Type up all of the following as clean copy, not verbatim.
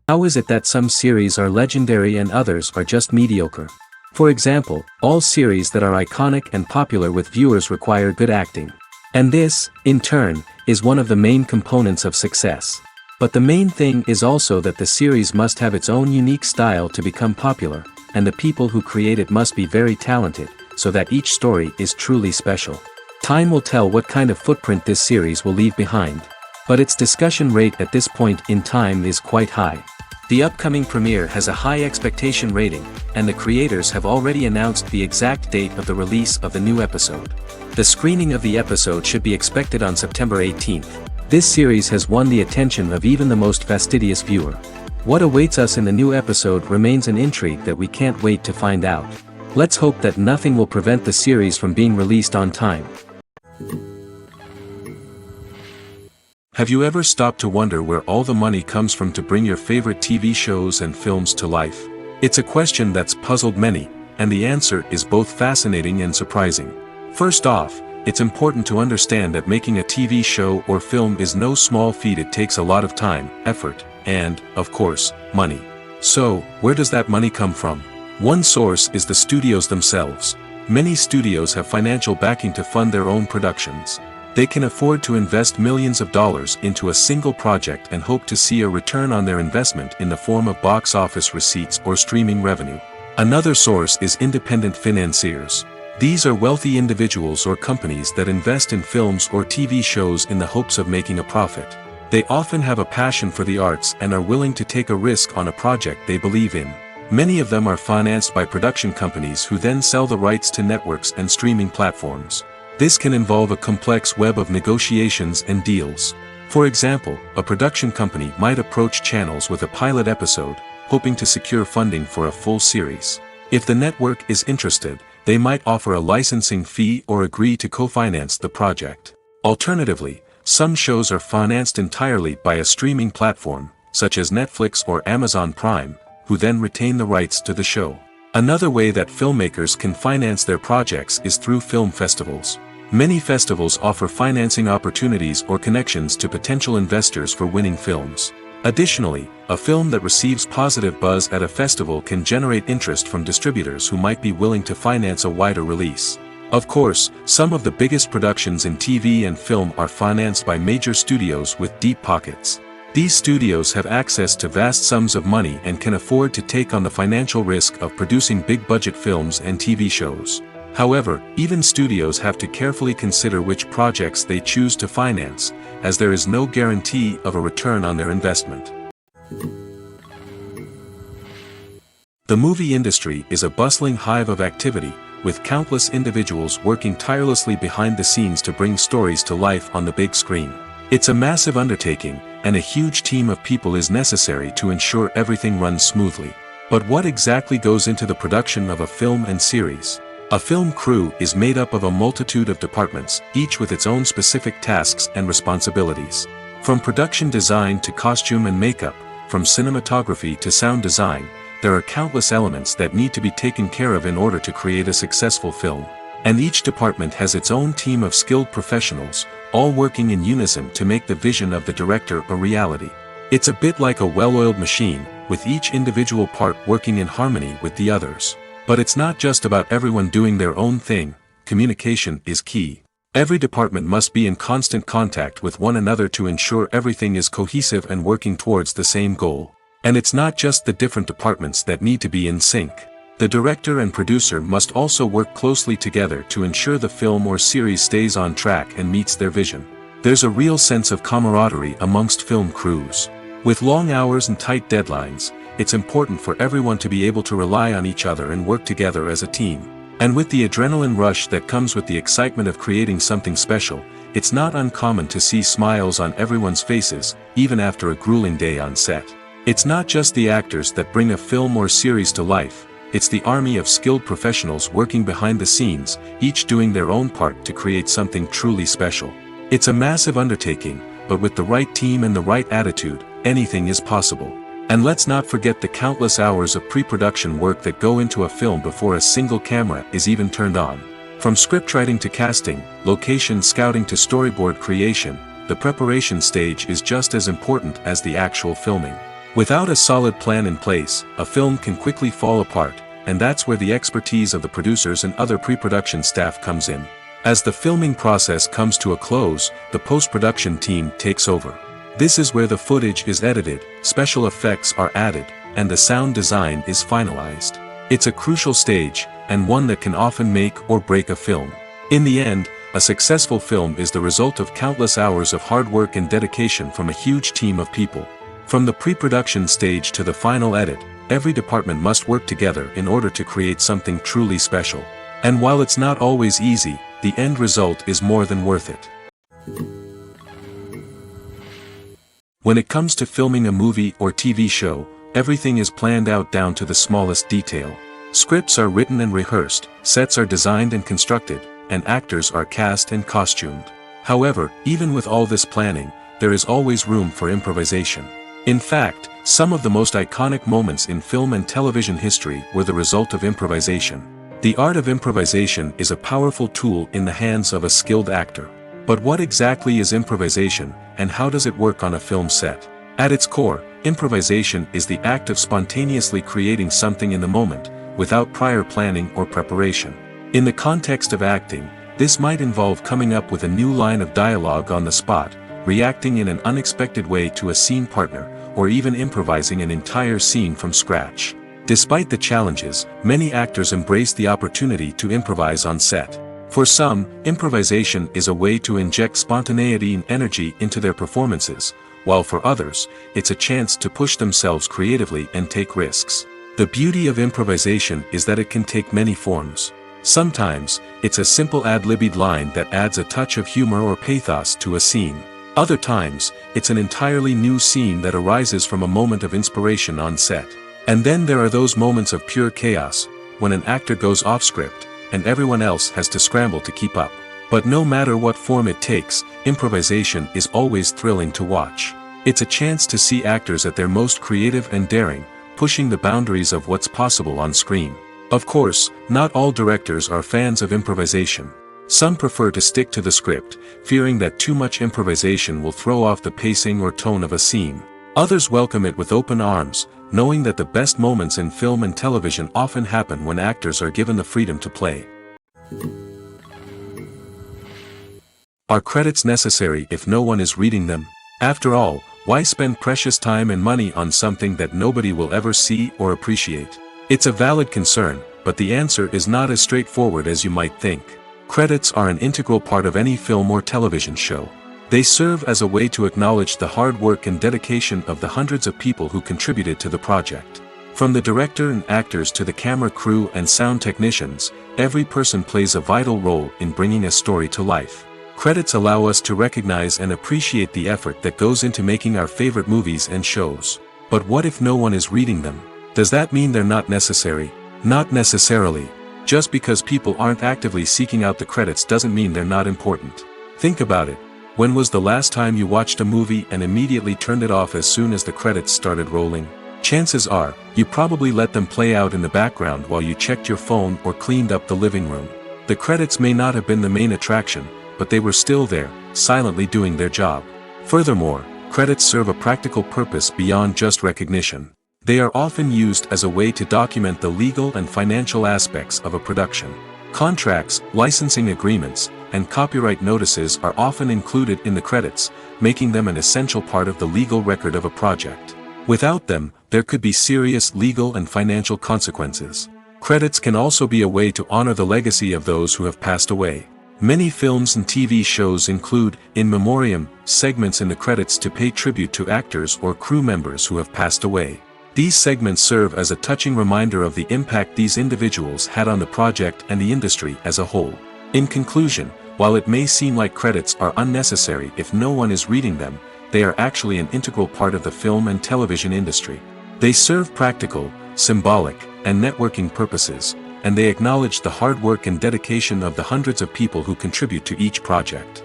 How is it that some series are legendary and others are just mediocre? For example, all series that are iconic and popular with viewers require good acting. And this, in turn, is one of the main components of success. But the main thing is also that the series must have its own unique style to become popular, and the people who create it must be very talented, so that each story is truly special. Time will tell what kind of footprint this series will leave behind. But its discussion rate at this point in time is quite high. The upcoming premiere has a high expectation rating, and the creators have already announced the exact date of the release of the new episode. The screening of the episode should be expected on September 18th. This series has won the attention of even the most fastidious viewer. What awaits us in the new episode remains an intrigue that we can't wait to find out. Let's hope that nothing will prevent the series from being released on time. Have you ever stopped to wonder where all the money comes from to bring your favorite TV shows and films to life? It's a question that's puzzled many, and the answer is both fascinating and surprising. First off, it's important to understand that making a TV show or film is no small feat. It takes a lot of time, effort, and, of course, money. So, where does that money come from? One source is the studios themselves. Many studios have financial backing to fund their own productions. They can afford to invest millions of dollars into a single project and hope to see a return on their investment in the form of box office receipts or streaming revenue. Another source is independent financiers. These are wealthy individuals or companies that invest in films or TV shows in the hopes of making a profit. They often have a passion for the arts and are willing to take a risk on a project they believe in. Many of them are financed by production companies who then sell the rights to networks and streaming platforms. This can involve a complex web of negotiations and deals. For example, a production company might approach channels with a pilot episode, hoping to secure funding for a full series. If the network is interested, they might offer a licensing fee or agree to co-finance the project. Alternatively, some shows are financed entirely by a streaming platform, such as Netflix or Amazon Prime, who then retain the rights to the show. Another way that filmmakers can finance their projects is through film festivals. Many festivals offer financing opportunities or connections to potential investors for winning films. Additionally, a film that receives positive buzz at a festival can generate interest from distributors who might be willing to finance a wider release. Of course, some of the biggest productions in TV and film are financed by major studios with deep pockets. These studios have access to vast sums of money and can afford to take on the financial risk of producing big-budget films and TV shows. However, even studios have to carefully consider which projects they choose to finance, as there is no guarantee of a return on their investment. The movie industry is a bustling hive of activity, with countless individuals working tirelessly behind the scenes to bring stories to life on the big screen. It's a massive undertaking, and a huge team of people is necessary to ensure everything runs smoothly. But what exactly goes into the production of a film and series? A film crew is made up of a multitude of departments, each with its own specific tasks and responsibilities. From production design to costume and makeup, from cinematography to sound design, there are countless elements that need to be taken care of in order to create a successful film. And each department has its own team of skilled professionals, all working in unison to make the vision of the director a reality. It's a bit like a well-oiled machine, with each individual part working in harmony with the others. But it's not just about everyone doing their own thing. Communication is key. Every department must be in constant contact with one another to ensure everything is cohesive and working towards the same goal. And it's not just the different departments that need to be in sync. The director and producer must also work closely together to ensure the film or series stays on track and meets their vision. There's a real sense of camaraderie amongst film crews. With long hours and tight deadlines, it's important for everyone to be able to rely on each other and work together as a team. And with the adrenaline rush that comes with the excitement of creating something special, it's not uncommon to see smiles on everyone's faces, even after a grueling day on set. It's not just the actors that bring a film or series to life, it's the army of skilled professionals working behind the scenes, each doing their own part to create something truly special. It's a massive undertaking, but with the right team and the right attitude, anything is possible. And let's not forget the countless hours of pre-production work that go into a film before a single camera is even turned on. From scriptwriting to casting, location scouting to storyboard creation, the preparation stage is just as important as the actual filming. Without a solid plan in place, a film can quickly fall apart, and that's where the expertise of the producers and other pre-production staff comes in. As the filming process comes to a close, the post-production team takes over. This is where the footage is edited, special effects are added, and the sound design is finalized. It's a crucial stage, and one that can often make or break a film. In the end, a successful film is the result of countless hours of hard work and dedication from a huge team of people. From the pre-production stage to the final edit, every department must work together in order to create something truly special. And while it's not always easy, the end result is more than worth it. When it comes to filming a movie or TV show, everything is planned out down to the smallest detail. Scripts are written and rehearsed, sets are designed and constructed, and actors are cast and costumed. However, even with all this planning, there is always room for improvisation. In fact, some of the most iconic moments in film and television history were the result of improvisation. The art of improvisation is a powerful tool in the hands of a skilled actor. But what exactly is improvisation, and how does it work on a film set? At its core, improvisation is the act of spontaneously creating something in the moment, without prior planning or preparation. In the context of acting, this might involve coming up with a new line of dialogue on the spot, reacting in an unexpected way to a scene partner, or even improvising an entire scene from scratch. Despite the challenges, many actors embrace the opportunity to improvise on set. For some, improvisation is a way to inject spontaneity and energy into their performances, while for others, it's a chance to push themselves creatively and take risks. The beauty of improvisation is that it can take many forms. Sometimes, it's a simple ad-libbed line that adds a touch of humor or pathos to a scene. Other times, it's an entirely new scene that arises from a moment of inspiration on set. And then there are those moments of pure chaos, when an actor goes off script, and everyone else has to scramble to keep up. But no matter what form it takes, improvisation is always thrilling to watch. It's a chance to see actors at their most creative and daring, pushing the boundaries of what's possible on screen. Of course, not all directors are fans of improvisation. Some prefer to stick to the script, fearing that too much improvisation will throw off the pacing or tone of a scene. Others welcome it with open arms, knowing that the best moments in film and television often happen when actors are given the freedom to play. Are credits necessary if no one is reading them? After all, why spend precious time and money on something that nobody will ever see or appreciate? It's a valid concern, but the answer is not as straightforward as you might think. Credits are an integral part of any film or television show. They serve as a way to acknowledge the hard work and dedication of the hundreds of people who contributed to the project. From the director and actors to the camera crew and sound technicians, every person plays a vital role in bringing a story to life. Credits allow us to recognize and appreciate the effort that goes into making our favorite movies and shows. But what if no one is reading them? Does that mean they're not necessary? Not necessarily. Just because people aren't actively seeking out the credits doesn't mean they're not important. Think about it. When was the last time you watched a movie and immediately turned it off as soon as the credits started rolling? Chances are, you probably let them play out in the background while you checked your phone or cleaned up the living room. The credits may not have been the main attraction, but they were still there, silently doing their job. Furthermore, credits serve a practical purpose beyond just recognition. They are often used as a way to document the legal and financial aspects of a production. Contracts, licensing agreements, and copyright notices are often included in the credits, making them an essential part of the legal record of a project. Without them, there could be serious legal and financial consequences. Credits can also be a way to honor the legacy of those who have passed away. Many films and TV shows include, in memoriam, segments in the credits to pay tribute to actors or crew members who have passed away. These segments serve as a touching reminder of the impact these individuals had on the project and the industry as a whole. In conclusion, while it may seem like credits are unnecessary if no one is reading them, they are actually an integral part of the film and television industry. They serve practical, symbolic, and networking purposes, and they acknowledge the hard work and dedication of the hundreds of people who contribute to each project.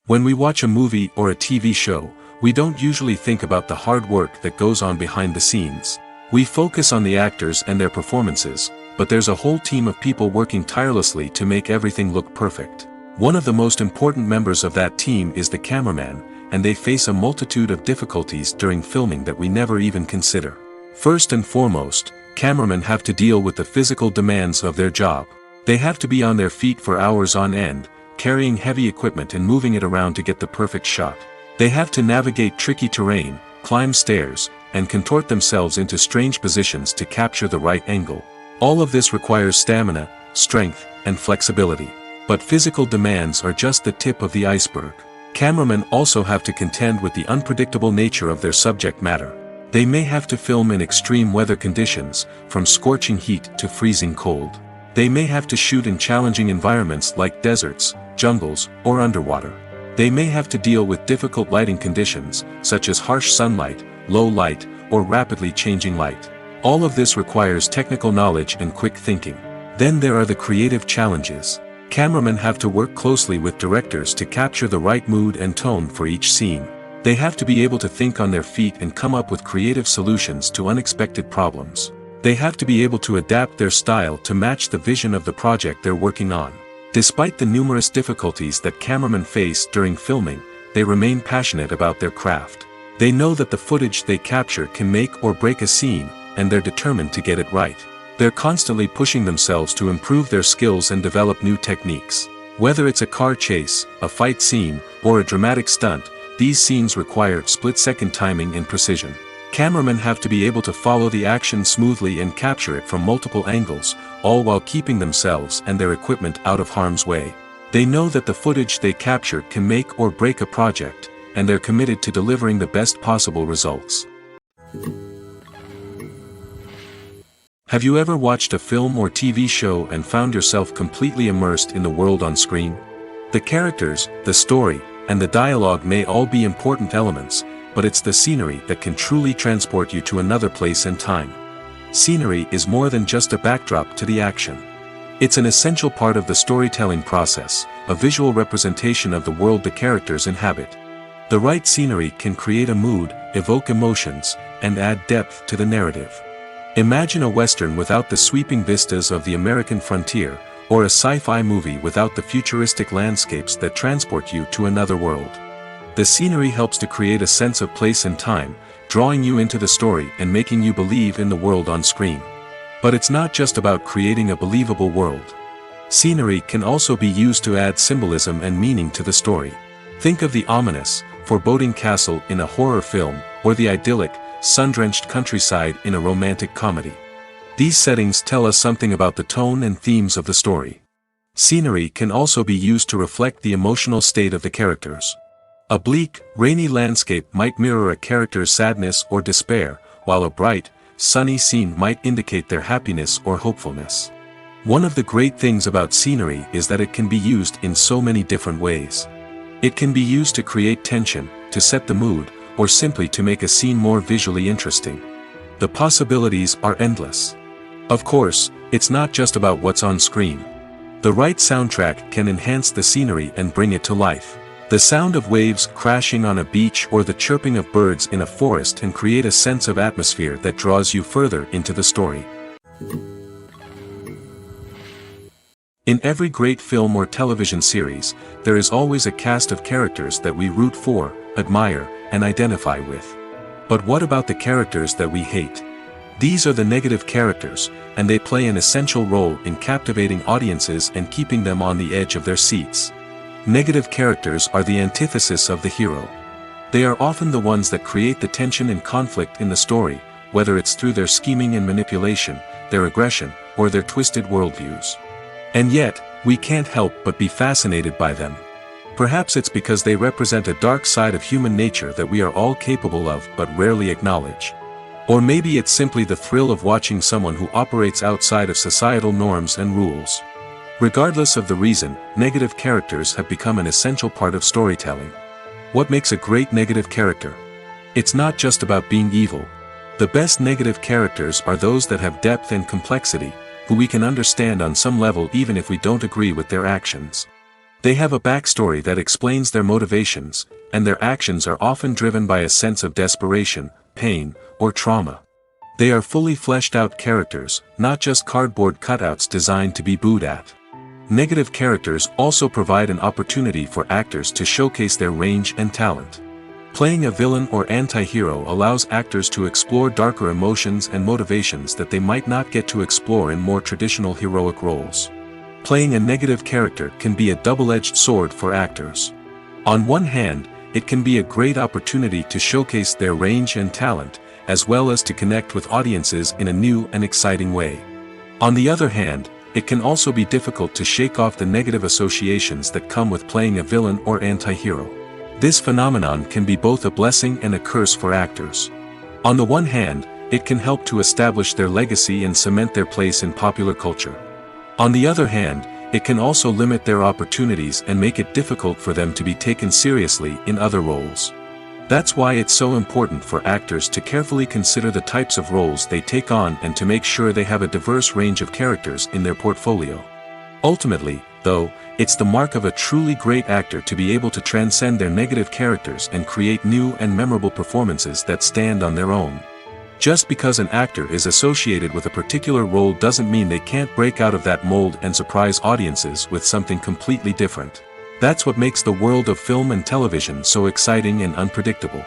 When we watch a movie or a TV show, we don't usually think about the hard work that goes on behind the scenes. We focus on the actors and their performances, but there's a whole team of people working tirelessly to make everything look perfect. One of the most important members of that team is the cameraman, and they face a multitude of difficulties during filming that we never even consider. First and foremost, cameramen have to deal with the physical demands of their job. They have to be on their feet for hours on end, carrying heavy equipment and moving it around to get the perfect shot. They have to navigate tricky terrain, climb stairs, and contort themselves into strange positions to capture the right angle. All of this requires stamina, strength, and flexibility. But physical demands are just the tip of the iceberg. Cameramen also have to contend with the unpredictable nature of their subject matter. They may have to film in extreme weather conditions, from scorching heat to freezing cold. They may have to shoot in challenging environments like deserts, jungles, or underwater. They may have to deal with difficult lighting conditions, such as harsh sunlight, low light, or rapidly changing light. All of this requires technical knowledge and quick thinking. Then there are the creative challenges. Cameramen have to work closely with directors to capture the right mood and tone for each scene. They have to be able to think on their feet and come up with creative solutions to unexpected problems. They have to be able to adapt their style to match the vision of the project they're working on. Despite the numerous difficulties that cameramen face during filming, they remain passionate about their craft. They know that the footage they capture can make or break a scene, and they're determined to get it right. They're constantly pushing themselves to improve their skills and develop new techniques. Whether it's a car chase, a fight scene, or a dramatic stunt, these scenes require split-second timing and precision. Cameramen have to be able to follow the action smoothly and capture it from multiple angles, all while keeping themselves and their equipment out of harm's way. They know that the footage they capture can make or break a project, and they're committed to delivering the best possible results. Have you ever watched a film or TV show and found yourself completely immersed in the world on screen? The characters, the story, and the dialogue may all be important elements, but it's the scenery that can truly transport you to another place and time. Scenery is more than just a backdrop to the action. It's an essential part of the storytelling process, a visual representation of the world the characters inhabit. The right scenery can create a mood, evoke emotions, and add depth to the narrative. Imagine a Western without the sweeping vistas of the American frontier, or a sci-fi movie without the futuristic landscapes that transport you to another world. The scenery helps to create a sense of place and time, drawing you into the story and making you believe in the world on screen. But it's not just about creating a believable world. Scenery can also be used to add symbolism and meaning to the story. Think of the ominous, foreboding castle in a horror film, or the idyllic, sun-drenched countryside in a romantic comedy. These settings tell us something about the tone and themes of the story. Scenery can also be used to reflect the emotional state of the characters. A bleak, rainy landscape might mirror a character's sadness or despair, while a bright, sunny scene might indicate their happiness or hopefulness. One of the great things about scenery is that it can be used in so many different ways. It can be used to create tension, to set the mood, or simply to make a scene more visually interesting. The possibilities are endless. Of course, it's not just about what's on screen. The right soundtrack can enhance the scenery and bring it to life. The sound of waves crashing on a beach or the chirping of birds in a forest can create a sense of atmosphere that draws you further into the story. In every great film or television series, there is always a cast of characters that we root for, admire, and identify with. But what about the characters that we hate? These are the negative characters, and they play an essential role in captivating audiences and keeping them on the edge of their seats. Negative characters are the antithesis of the hero. They are often the ones that create the tension and conflict in the story, whether it's through their scheming and manipulation, their aggression, or their twisted worldviews. And yet, we can't help but be fascinated by them. Perhaps it's because they represent a dark side of human nature that we are all capable of but rarely acknowledge. Or maybe it's simply the thrill of watching someone who operates outside of societal norms and rules. Regardless of the reason, negative characters have become an essential part of storytelling. What makes a great negative character? It's not just about being evil. The best negative characters are those that have depth and complexity, who we can understand on some level even if we don't agree with their actions. They have a backstory that explains their motivations, and their actions are often driven by a sense of desperation, pain, or trauma. They are fully fleshed out characters, not just cardboard cutouts designed to be booed at. Negative characters also provide an opportunity for actors to showcase their range and talent. Playing a villain or anti-hero allows actors to explore darker emotions and motivations that they might not get to explore in more traditional heroic roles. Playing a negative character can be a double-edged sword for actors. On one hand, it can be a great opportunity to showcase their range and talent, as well as to connect with audiences in a new and exciting way. On the other hand, it can also be difficult to shake off the negative associations that come with playing a villain or anti-hero. This phenomenon can be both a blessing and a curse for actors. On the one hand, it can help to establish their legacy and cement their place in popular culture. On the other hand, it can also limit their opportunities and make it difficult for them to be taken seriously in other roles. That's why it's so important for actors to carefully consider the types of roles they take on and to make sure they have a diverse range of characters in their portfolio. Ultimately, though, it's the mark of a truly great actor to be able to transcend their negative characters and create new and memorable performances that stand on their own. Just because an actor is associated with a particular role doesn't mean they can't break out of that mold and surprise audiences with something completely different. That's what makes the world of film and television so exciting and unpredictable.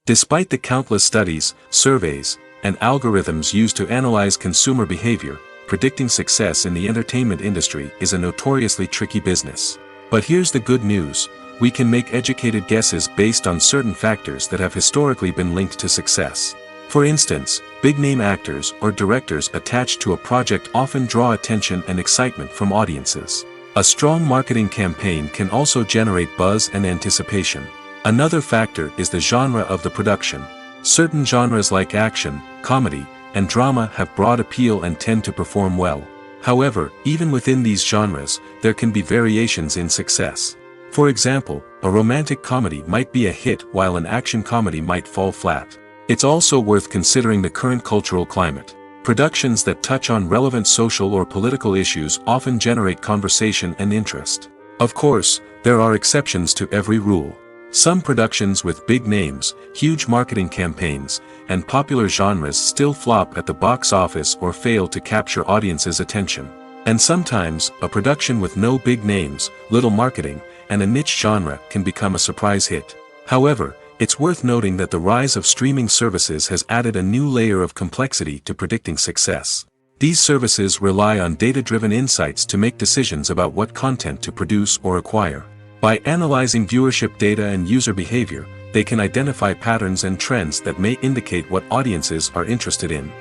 Despite the countless studies, surveys, and algorithms used to analyze consumer behavior, predicting success in the entertainment industry is a notoriously tricky business. But here's the good news: we can make educated guesses based on certain factors that have historically been linked to success. For instance, big-name actors or directors attached to a project often draw attention and excitement from audiences. A strong marketing campaign can also generate buzz and anticipation. Another factor is the genre of the production. Certain genres like action, comedy, and drama have broad appeal and tend to perform well. However, even within these genres, there can be variations in success. For example, a romantic comedy might be a hit while an action comedy might fall flat. It's also worth considering the current cultural climate. Productions that touch on relevant social or political issues often generate conversation and interest. Of course, there are exceptions to every rule. Some productions with big names, huge marketing campaigns, and popular genres still flop at the box office or fail to capture audiences' attention. And sometimes, a production with no big names, little marketing, and a niche genre can become a surprise hit. However, it's worth noting that the rise of streaming services has added a new layer of complexity to predicting success. These services rely on data-driven insights to make decisions about what content to produce or acquire. By analyzing viewership data and user behavior, they can identify patterns and trends that may indicate what audiences are interested in.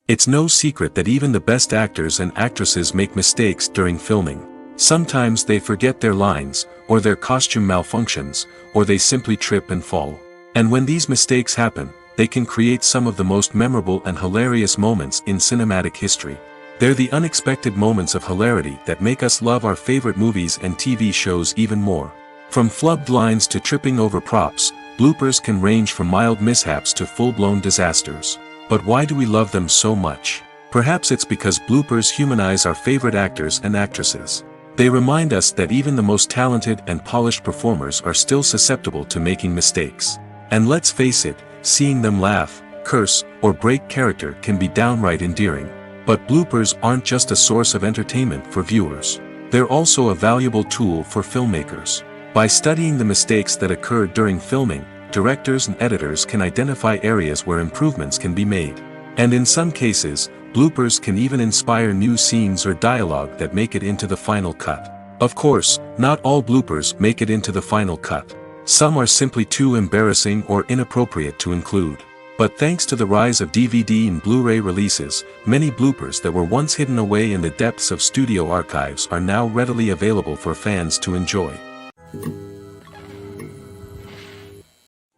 It's no secret that even the best actors and actresses make mistakes during filming. Sometimes they forget their lines, or their costume malfunctions, or they simply trip and fall. And when these mistakes happen, they can create some of the most memorable and hilarious moments in cinematic history. They're the unexpected moments of hilarity that make us love our favorite movies and TV shows even more. From flubbed lines to tripping over props, bloopers can range from mild mishaps to full-blown disasters. But why do we love them so much? Perhaps it's because bloopers humanize our favorite actors and actresses. They remind us that even the most talented and polished performers are still susceptible to making mistakes. And let's face it, seeing them laugh, curse, or break character can be downright endearing. But bloopers aren't just a source of entertainment for viewers. They're also a valuable tool for filmmakers. By studying the mistakes that occurred during filming, directors and editors can identify areas where improvements can be made. And in some cases, bloopers can even inspire new scenes or dialogue that make it into the final cut. Of course, not all bloopers make it into the final cut. Some are simply too embarrassing or inappropriate to include. But thanks to the rise of DVD and Blu-ray releases, many bloopers that were once hidden away in the depths of studio archives are now readily available for fans to enjoy.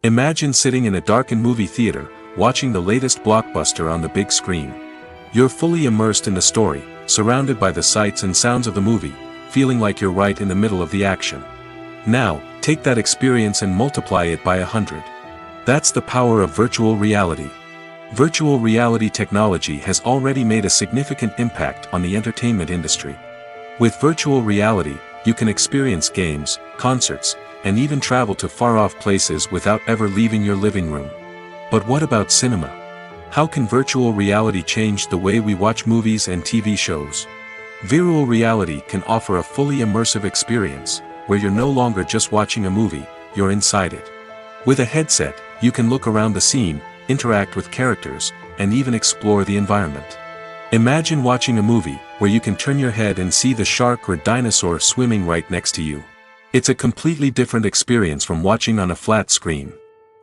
Imagine sitting in a darkened movie theater, watching the latest blockbuster on the big screen. You're fully immersed in the story, surrounded by the sights and sounds of the movie, feeling like you're right in the middle of the action. Now, take that experience and multiply it by 100. That's the power of virtual reality. Virtual reality technology has already made a significant impact on the entertainment industry. With virtual reality, you can experience games, concerts, and even travel to far-off places without ever leaving your living room. But what about cinema? How can virtual reality change the way we watch movies and TV shows? Virtual reality can offer a fully immersive experience, where you're no longer just watching a movie, you're inside it. With a headset, you can look around the scene, interact with characters, and even explore the environment. Imagine watching a movie where you can turn your head and see the shark or dinosaur swimming right next to you. It's a completely different experience from watching on a flat screen.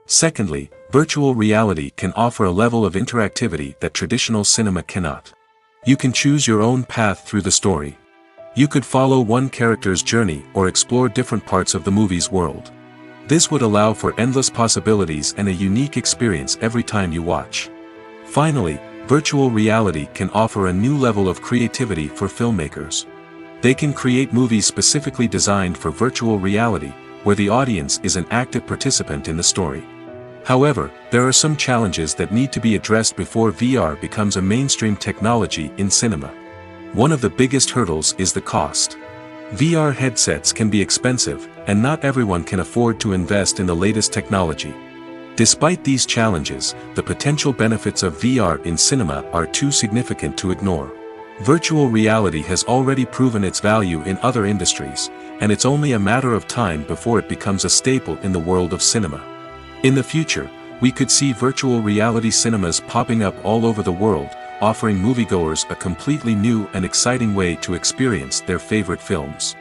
Secondly, virtual reality can offer a level of interactivity that traditional cinema cannot. You can choose your own path through the story. You could follow one character's journey or explore different parts of the movie's world. This would allow for endless possibilities and a unique experience every time you watch. Finally, virtual reality can offer a new level of creativity for filmmakers. They can create movies specifically designed for virtual reality, where the audience is an active participant in the story. However, there are some challenges that need to be addressed before VR becomes a mainstream technology in cinema. One of the biggest hurdles is the cost. VR headsets can be expensive, and not everyone can afford to invest in the latest technology. Despite these challenges, the potential benefits of VR in cinema are too significant to ignore. Virtual reality has already proven its value in other industries, and it's only a matter of time before it becomes a staple in the world of cinema. In the future, we could see virtual reality cinemas popping up all over the world, offering moviegoers a completely new and exciting way to experience their favorite films.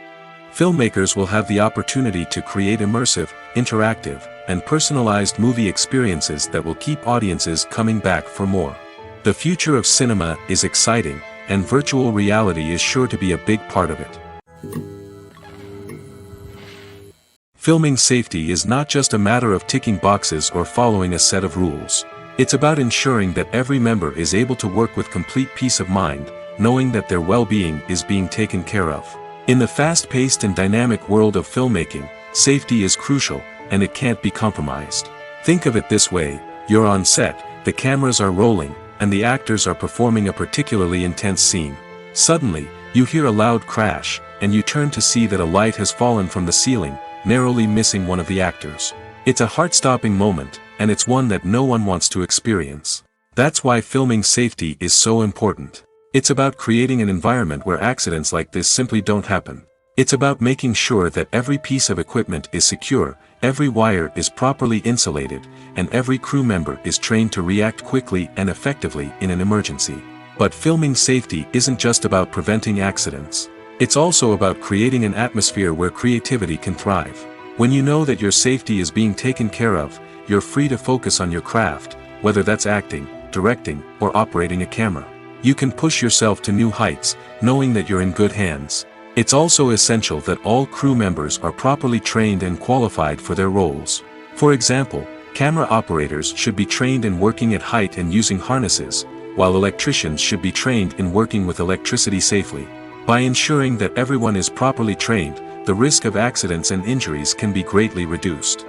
Filmmakers will have the opportunity to create immersive, interactive, and personalized movie experiences that will keep audiences coming back for more. The future of cinema is exciting, and virtual reality is sure to be a big part of it. Filming safety is not just a matter of ticking boxes or following a set of rules. It's about ensuring that every member is able to work with complete peace of mind, knowing that their well-being is being taken care of. In the fast-paced and dynamic world of filmmaking, safety is crucial, and it can't be compromised. Think of it this way: you're on set, the cameras are rolling, and the actors are performing a particularly intense scene. Suddenly, you hear a loud crash, and you turn to see that a light has fallen from the ceiling, narrowly missing one of the actors. It's a heart-stopping moment, and it's one that no one wants to experience. That's why filming safety is so important. It's about creating an environment where accidents like this simply don't happen. It's about making sure that every piece of equipment is secure, every wire is properly insulated, and every crew member is trained to react quickly and effectively in an emergency. But filming safety isn't just about preventing accidents. It's also about creating an atmosphere where creativity can thrive. When you know that your safety is being taken care of, you're free to focus on your craft, whether that's acting, directing, or operating a camera. You can push yourself to new heights, knowing that you're in good hands. It's also essential that all crew members are properly trained and qualified for their roles. For example, camera operators should be trained in working at height and using harnesses, while electricians should be trained in working with electricity safely. By ensuring that everyone is properly trained, the risk of accidents and injuries can be greatly reduced.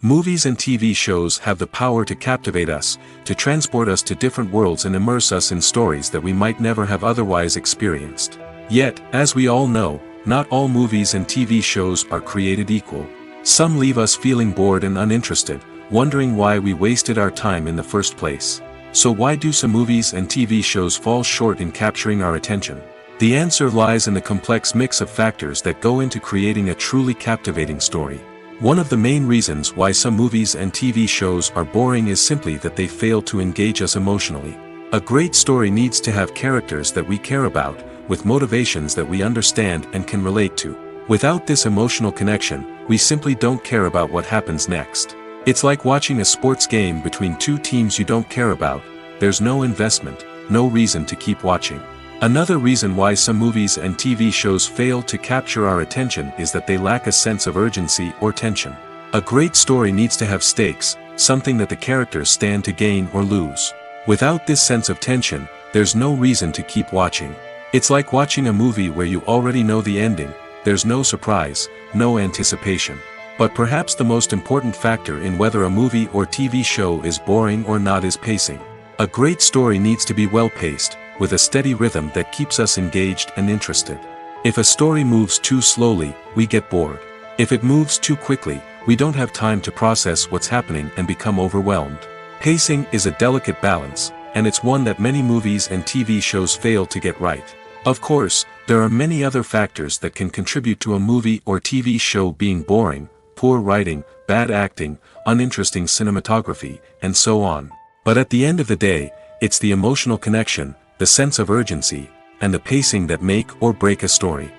Movies and TV shows have the power to captivate us, to transport us to different worlds and immerse us in stories that we might never have otherwise experienced. Yet, as we all know, not all movies and TV shows are created equal. Some leave us feeling bored and uninterested, wondering why we wasted our time in the first place. So why do some movies and TV shows fall short in capturing our attention? The answer lies in the complex mix of factors that go into creating a truly captivating story. One of the main reasons why some movies and TV shows are boring is simply that they fail to engage us emotionally. A great story needs to have characters that we care about, with motivations that we understand and can relate to. Without this emotional connection, we simply don't care about what happens next. It's like watching a sports game between two teams you don't care about. There's no investment, no reason to keep watching. Another reason why some movies and TV shows fail to capture our attention is that they lack a sense of urgency or tension. A great story needs to have stakes, something that the characters stand to gain or lose. Without this sense of tension, there's no reason to keep watching. It's like watching a movie where you already know the ending. There's no surprise, no anticipation. But perhaps the most important factor in whether a movie or TV show is boring or not is pacing. A great story needs to be well-paced, with a steady rhythm that keeps us engaged and interested. If a story moves too slowly, we get bored. If it moves too quickly, we don't have time to process what's happening and become overwhelmed. Pacing is a delicate balance, and it's one that many movies and TV shows fail to get right. Of course, there are many other factors that can contribute to a movie or TV show being boring: poor writing, bad acting, uninteresting cinematography, and so on. But at the end of the day, it's the emotional connection, the sense of urgency, and the pacing that make or break a story.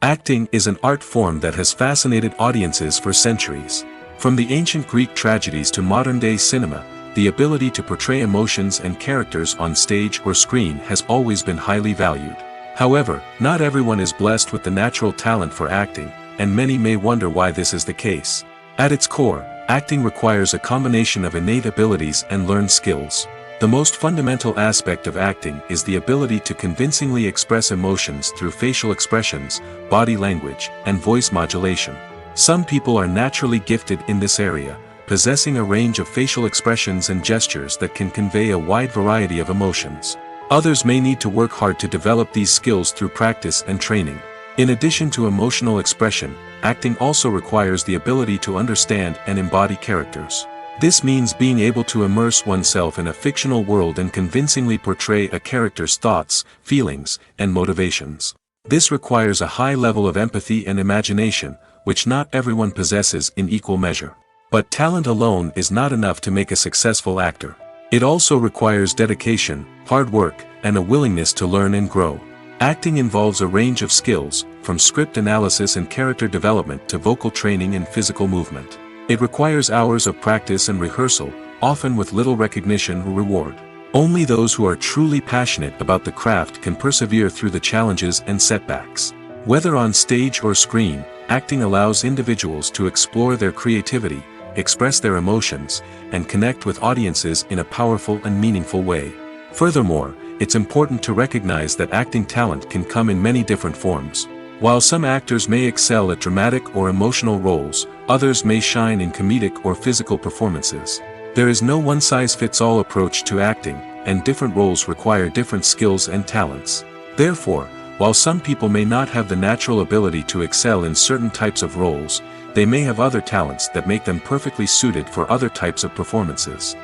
Acting is an art form that has fascinated audiences for centuries. From the ancient Greek tragedies to modern-day cinema, the ability to portray emotions and characters on stage or screen has always been highly valued. However, not everyone is blessed with the natural talent for acting, and many may wonder why this is the case. At its core, acting requires a combination of innate abilities and learned skills. The most fundamental aspect of acting is the ability to convincingly express emotions through facial expressions, body language, and voice modulation. Some people are naturally gifted in this area, possessing a range of facial expressions and gestures that can convey a wide variety of emotions. Others may need to work hard to develop these skills through practice and training. In addition to emotional expression, acting also requires the ability to understand and embody characters. This means being able to immerse oneself in a fictional world and convincingly portray a character's thoughts, feelings, and motivations. This requires a high level of empathy and imagination, which not everyone possesses in equal measure. But talent alone is not enough to make a successful actor. It also requires dedication, hard work, and a willingness to learn and grow. Acting involves a range of skills, from script analysis and character development to vocal training and physical movement. It requires hours of practice and rehearsal, often with little recognition or reward. Only those who are truly passionate about the craft can persevere through the challenges and setbacks. Whether on stage or screen, acting allows individuals to explore their creativity, express their emotions, and connect with audiences in a powerful and meaningful way. Furthermore, it's important to recognize that acting talent can come in many different forms. While some actors may excel at dramatic or emotional roles, others may shine in comedic or physical performances. There is no one-size-fits-all approach to acting, and different roles require different skills and talents. Therefore, while some people may not have the natural ability to excel in certain types of roles, they may have other talents that make them perfectly suited for other types of performances.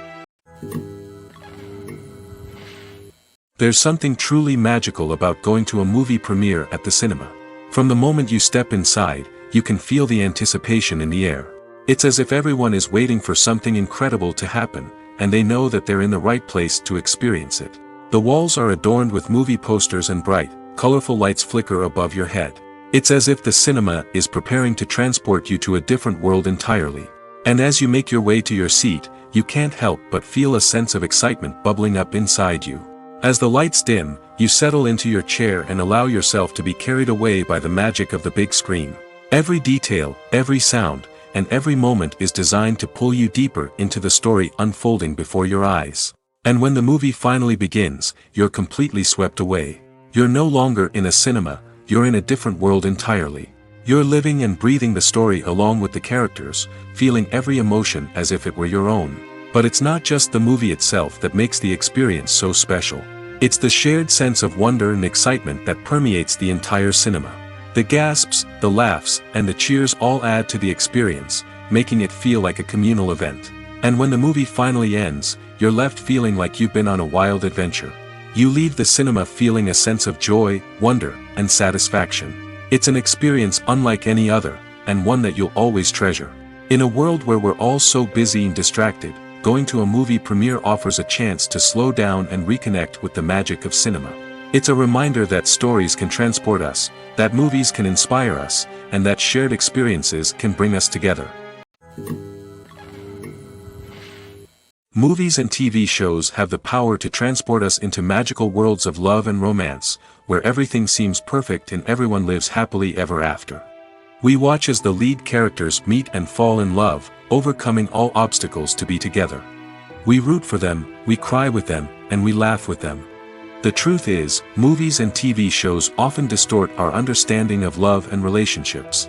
There's something truly magical about going to a movie premiere at the cinema. From the moment you step inside, you can feel the anticipation in the air. It's as if everyone is waiting for something incredible to happen, and they know that they're in the right place to experience it. The walls are adorned with movie posters and bright, colorful lights flicker above your head. It's as if the cinema is preparing to transport you to a different world entirely. And as you make your way to your seat, you can't help but feel a sense of excitement bubbling up inside you. As the lights dim, you settle into your chair and allow yourself to be carried away by the magic of the big screen. Every detail, every sound, and every moment is designed to pull you deeper into the story unfolding before your eyes. And when the movie finally begins, you're completely swept away. You're no longer in a cinema, you're in a different world entirely. You're living and breathing the story along with the characters, feeling every emotion as if it were your own. But it's not just the movie itself that makes the experience so special. It's the shared sense of wonder and excitement that permeates the entire cinema. The gasps, the laughs, and the cheers all add to the experience, making it feel like a communal event. And when the movie finally ends, you're left feeling like you've been on a wild adventure. You leave the cinema feeling a sense of joy, wonder, and satisfaction. It's an experience unlike any other, and one that you'll always treasure. In a world where we're all so busy and distracted, going to a movie premiere offers a chance to slow down and reconnect with the magic of cinema. It's a reminder that stories can transport us, that movies can inspire us, and that shared experiences can bring us together. Movies and TV shows have the power to transport us into magical worlds of love and romance, where everything seems perfect and everyone lives happily ever after. We watch as the lead characters meet and fall in love, overcoming all obstacles to be together. We root for them, we cry with them, and we laugh with them. The truth is, movies and TV shows often distort our understanding of love and relationships.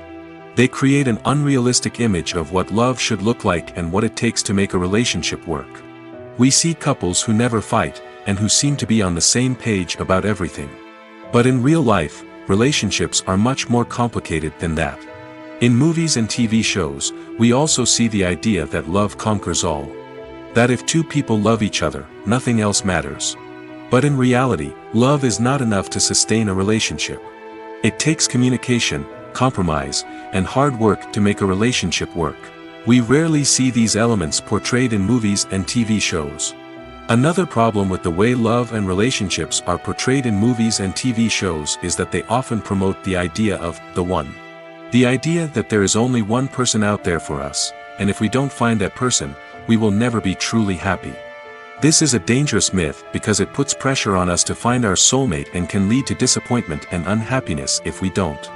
They create an unrealistic image of what love should look like and what it takes to make a relationship work. We see couples who never fight, and who seem to be on the same page about everything. But in real life, relationships are much more complicated than that. In movies and TV shows, we also see the idea that love conquers all. That if two people love each other, nothing else matters. But in reality, love is not enough to sustain a relationship. It takes communication, compromise, and hard work to make a relationship work. We rarely see these elements portrayed in movies and TV shows. Another problem with the way love and relationships are portrayed in movies and TV shows is that they often promote the idea of the one. The idea that there is only one person out there for us, and if we don't find that person, we will never be truly happy. This is a dangerous myth because it puts pressure on us to find our soulmate and can lead to disappointment and unhappiness if we don't.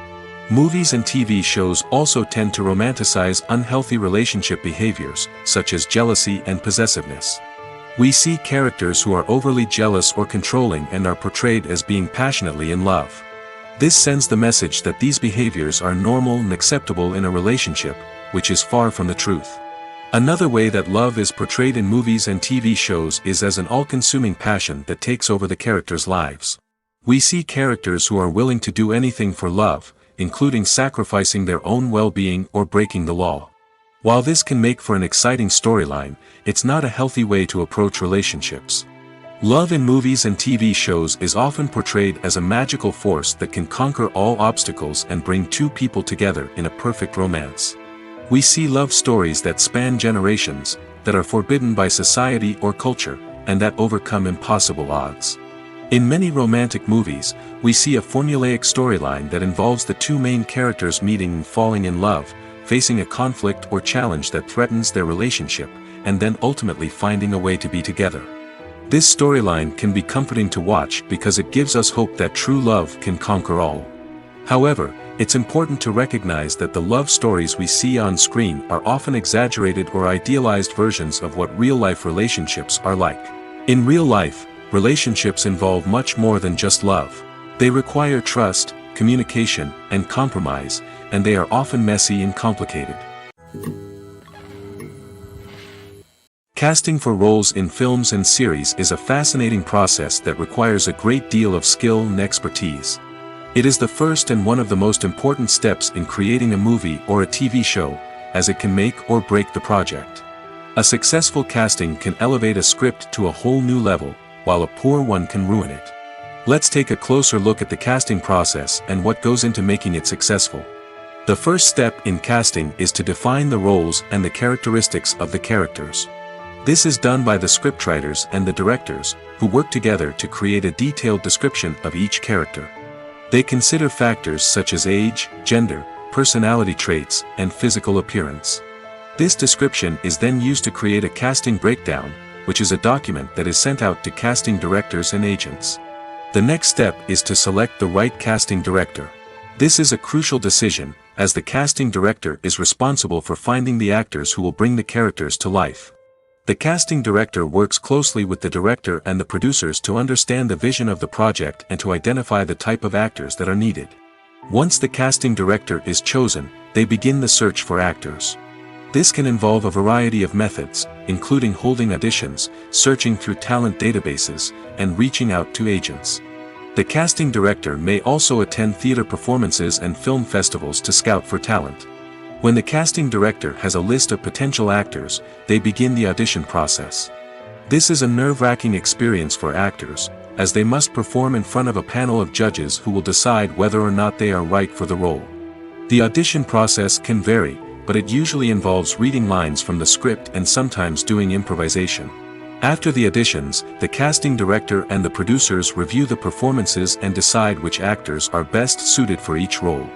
Movies and TV shows also tend to romanticize unhealthy relationship behaviors, such as jealousy and possessiveness. We see characters who are overly jealous or controlling and are portrayed as being passionately in love. This sends the message that these behaviors are normal and acceptable in a relationship, which is far from the truth. Another way that love is portrayed in movies and TV shows is as an all-consuming passion that takes over the characters' lives. We see characters who are willing to do anything for love, including sacrificing their own well-being or breaking the law. While this can make for an exciting storyline, it's not a healthy way to approach relationships. Love in movies and TV shows is often portrayed as a magical force that can conquer all obstacles and bring two people together in a perfect romance. We see love stories that span generations, that are forbidden by society or culture, and that overcome impossible odds. In many romantic movies, we see a formulaic storyline that involves the two main characters meeting and falling in love, facing a conflict or challenge that threatens their relationship, and then ultimately finding a way to be together. This storyline can be comforting to watch because it gives us hope that true love can conquer all. However, it's important to recognize that the love stories we see on screen are often exaggerated or idealized versions of what real-life relationships are like. In real life, relationships involve much more than just love. They require trust, communication, and compromise, and they are often messy and complicated. Casting for roles in films and series is a fascinating process that requires a great deal of skill and expertise. It is the first and one of the most important steps in creating a movie or a TV show, as it can make or break the project. A successful casting can elevate a script to a whole new level, while a poor one can ruin it. Let's take a closer look at the casting process and what goes into making it successful. The first step in casting is to define the roles and the characteristics of the characters. This is done by the scriptwriters and the directors, who work together to create a detailed description of each character. They consider factors such as age, gender, personality traits, and physical appearance. This description is then used to create a casting breakdown, which is a document that is sent out to casting directors and agents. The next step is to select the right casting director. This is a crucial decision, as the casting director is responsible for finding the actors who will bring the characters to life. The casting director works closely with the director and the producers to understand the vision of the project and to identify the type of actors that are needed. Once the casting director is chosen, they begin the search for actors. This can involve a variety of methods, including holding auditions, searching through talent databases, and reaching out to agents. The casting director may also attend theater performances and film festivals to scout for talent. When the casting director has a list of potential actors, they begin the audition process. This is a nerve-wracking experience for actors, as they must perform in front of a panel of judges who will decide whether or not they are right for the role. The audition process can vary, but it usually involves reading lines from the script and sometimes doing improvisation. After the auditions, the casting director and the producers review the performances and decide which actors are best suited for each role.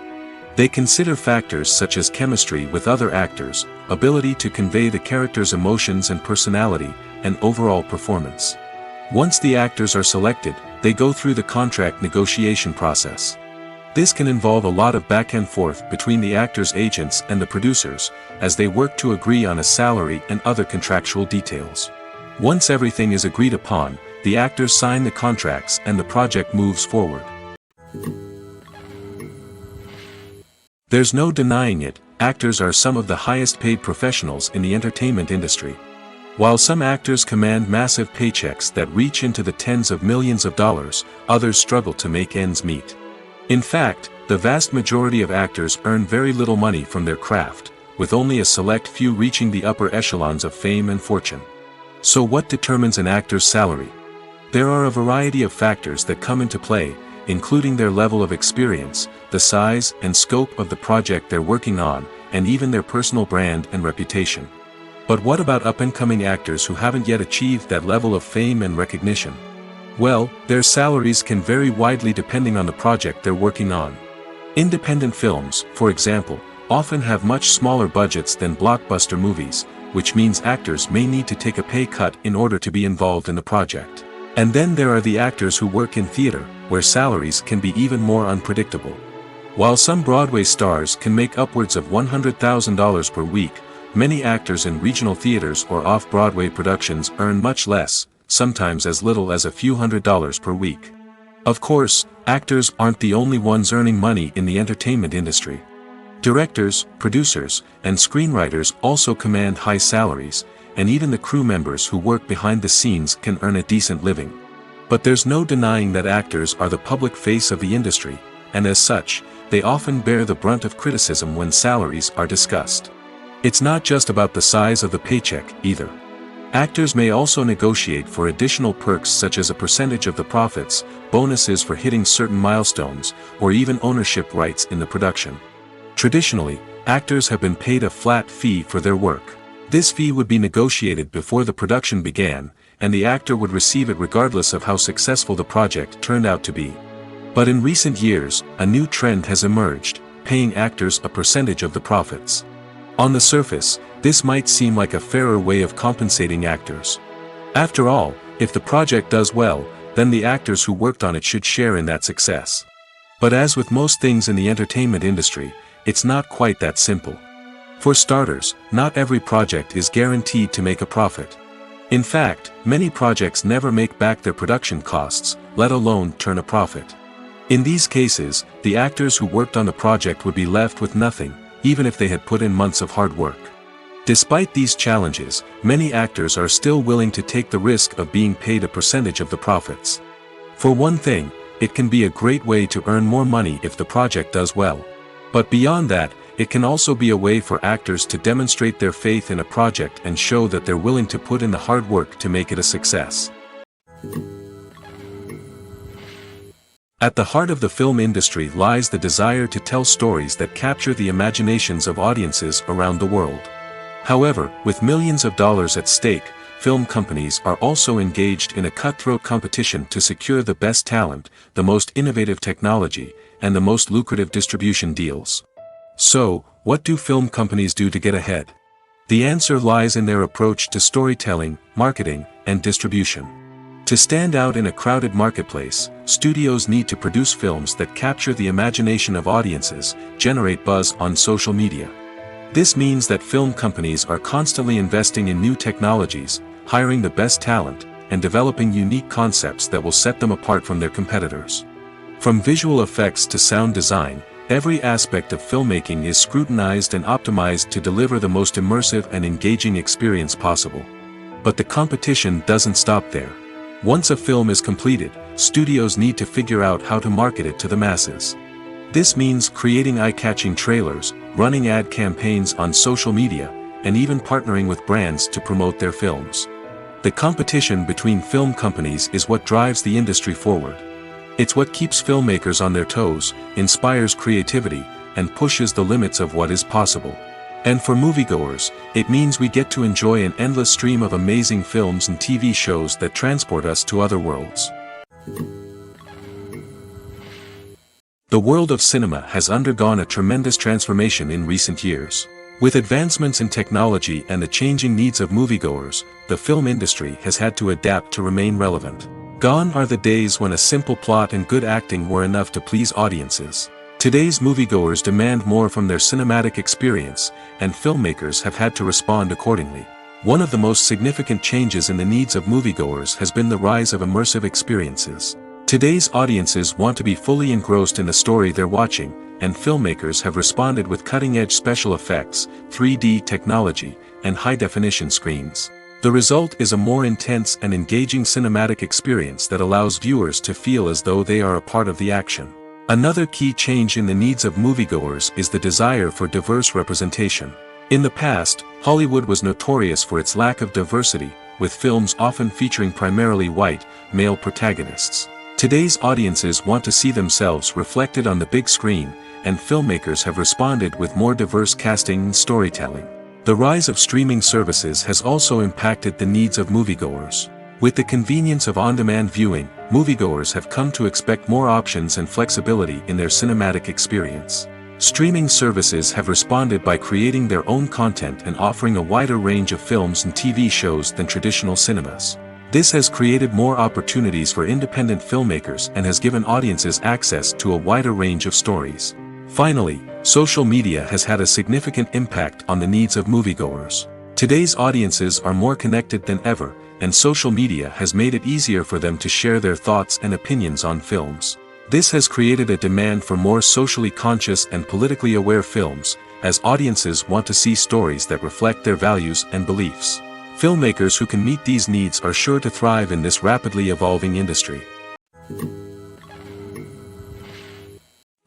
They consider factors such as chemistry with other actors, ability to convey the character's emotions and personality, and overall performance. Once the actors are selected, they go through the contract negotiation process. This can involve a lot of back and forth between the actors' agents and the producers, as they work to agree on a salary and other contractual details. Once everything is agreed upon, the actors sign the contracts and the project moves forward. There's no denying it, actors are some of the highest paid professionals in the entertainment industry. While some actors command massive paychecks that reach into the tens of millions of dollars, others struggle to make ends meet. In fact, the vast majority of actors earn very little money from their craft, with only a select few reaching the upper echelons of fame and fortune. So what determines an actor's salary? There are a variety of factors that come into play, including their level of experience, the size and scope of the project they're working on, and even their personal brand and reputation. But what about up-and-coming actors who haven't yet achieved that level of fame and recognition? Well, their salaries can vary widely depending on the project they're working on. Independent films, for example, often have much smaller budgets than blockbuster movies, which means actors may need to take a pay cut in order to be involved in the project. And then there are the actors who work in theater, where salaries can be even more unpredictable. While some Broadway stars can make upwards of $100,000 per week, many actors in regional theaters or off-Broadway productions earn much less, sometimes as little as a few $100s per week. Of course, actors aren't the only ones earning money in the entertainment industry. Directors, producers, and screenwriters also command high salaries, and even the crew members who work behind the scenes can earn a decent living. But there's no denying that actors are the public face of the industry, and as such, they often bear the brunt of criticism when salaries are discussed. It's not just about the size of the paycheck, either. Actors may also negotiate for additional perks such as a percentage of the profits, bonuses for hitting certain milestones, or even ownership rights in the production. Traditionally, actors have been paid a flat fee for their work. This fee would be negotiated before the production began, and the actor would receive it regardless of how successful the project turned out to be. But in recent years, a new trend has emerged, paying actors a percentage of the profits. On the surface, this might seem like a fairer way of compensating actors. After all, if the project does well, then the actors who worked on it should share in that success. But as with most things in the entertainment industry, it's not quite that simple. For starters, not every project is guaranteed to make a profit. In fact, many projects never make back their production costs, let alone turn a profit. In these cases, the actors who worked on the project would be left with nothing, even if they had put in months of hard work. Despite these challenges, many actors are still willing to take the risk of being paid a percentage of the profits. For one thing, it can be a great way to earn more money if the project does well. But beyond that, it can also be a way for actors to demonstrate their faith in a project and show that they're willing to put in the hard work to make it a success. At the heart of the film industry lies the desire to tell stories that capture the imaginations of audiences around the world. However, with millions of dollars at stake, film companies are also engaged in a cutthroat competition to secure the best talent, the most innovative technology, and the most lucrative distribution deals. So, what do film companies do to get ahead? The answer lies in their approach to storytelling, marketing, and distribution. To stand out in a crowded marketplace, studios need to produce films that capture the imagination of audiences, generate buzz on social media. This means that film companies are constantly investing in new technologies, hiring the best talent, and developing unique concepts that will set them apart from their competitors. From visual effects to sound design, every aspect of filmmaking is scrutinized and optimized to deliver the most immersive and engaging experience possible. But the competition doesn't stop there. Once a film is completed, studios need to figure out how to market it to the masses. This means creating eye-catching trailers, running ad campaigns on social media, and even partnering with brands to promote their films. The competition between film companies is what drives the industry forward. It's what keeps filmmakers on their toes, inspires creativity, and pushes the limits of what is possible. And for moviegoers, it means we get to enjoy an endless stream of amazing films and TV shows that transport us to other worlds. The world of cinema has undergone a tremendous transformation in recent years. With advancements in technology and the changing needs of moviegoers, the film industry has had to adapt to remain relevant. Gone are the days when a simple plot and good acting were enough to please audiences. Today's moviegoers demand more from their cinematic experience, and filmmakers have had to respond accordingly. One of the most significant changes in the needs of moviegoers has been the rise of immersive experiences. Today's audiences want to be fully engrossed in the story they're watching, and filmmakers have responded with cutting-edge special effects, 3D technology, and high-definition screens. The result is a more intense and engaging cinematic experience that allows viewers to feel as though they are a part of the action. Another key change in the needs of moviegoers is the desire for diverse representation. In the past, Hollywood was notorious for its lack of diversity, with films often featuring primarily white, male protagonists. Today's audiences want to see themselves reflected on the big screen, and filmmakers have responded with more diverse casting and storytelling. The rise of streaming services has also impacted the needs of moviegoers. With the convenience of on-demand viewing, moviegoers have come to expect more options and flexibility in their cinematic experience. Streaming services have responded by creating their own content and offering a wider range of films and TV shows than traditional cinemas. This has created more opportunities for independent filmmakers and has given audiences access to a wider range of stories. Finally, social media has had a significant impact on the needs of moviegoers. Today's audiences are more connected than ever, and social media has made it easier for them to share their thoughts and opinions on films. This has created a demand for more socially conscious and politically aware films, as audiences want to see stories that reflect their values and beliefs. Filmmakers who can meet these needs are sure to thrive in this rapidly evolving industry.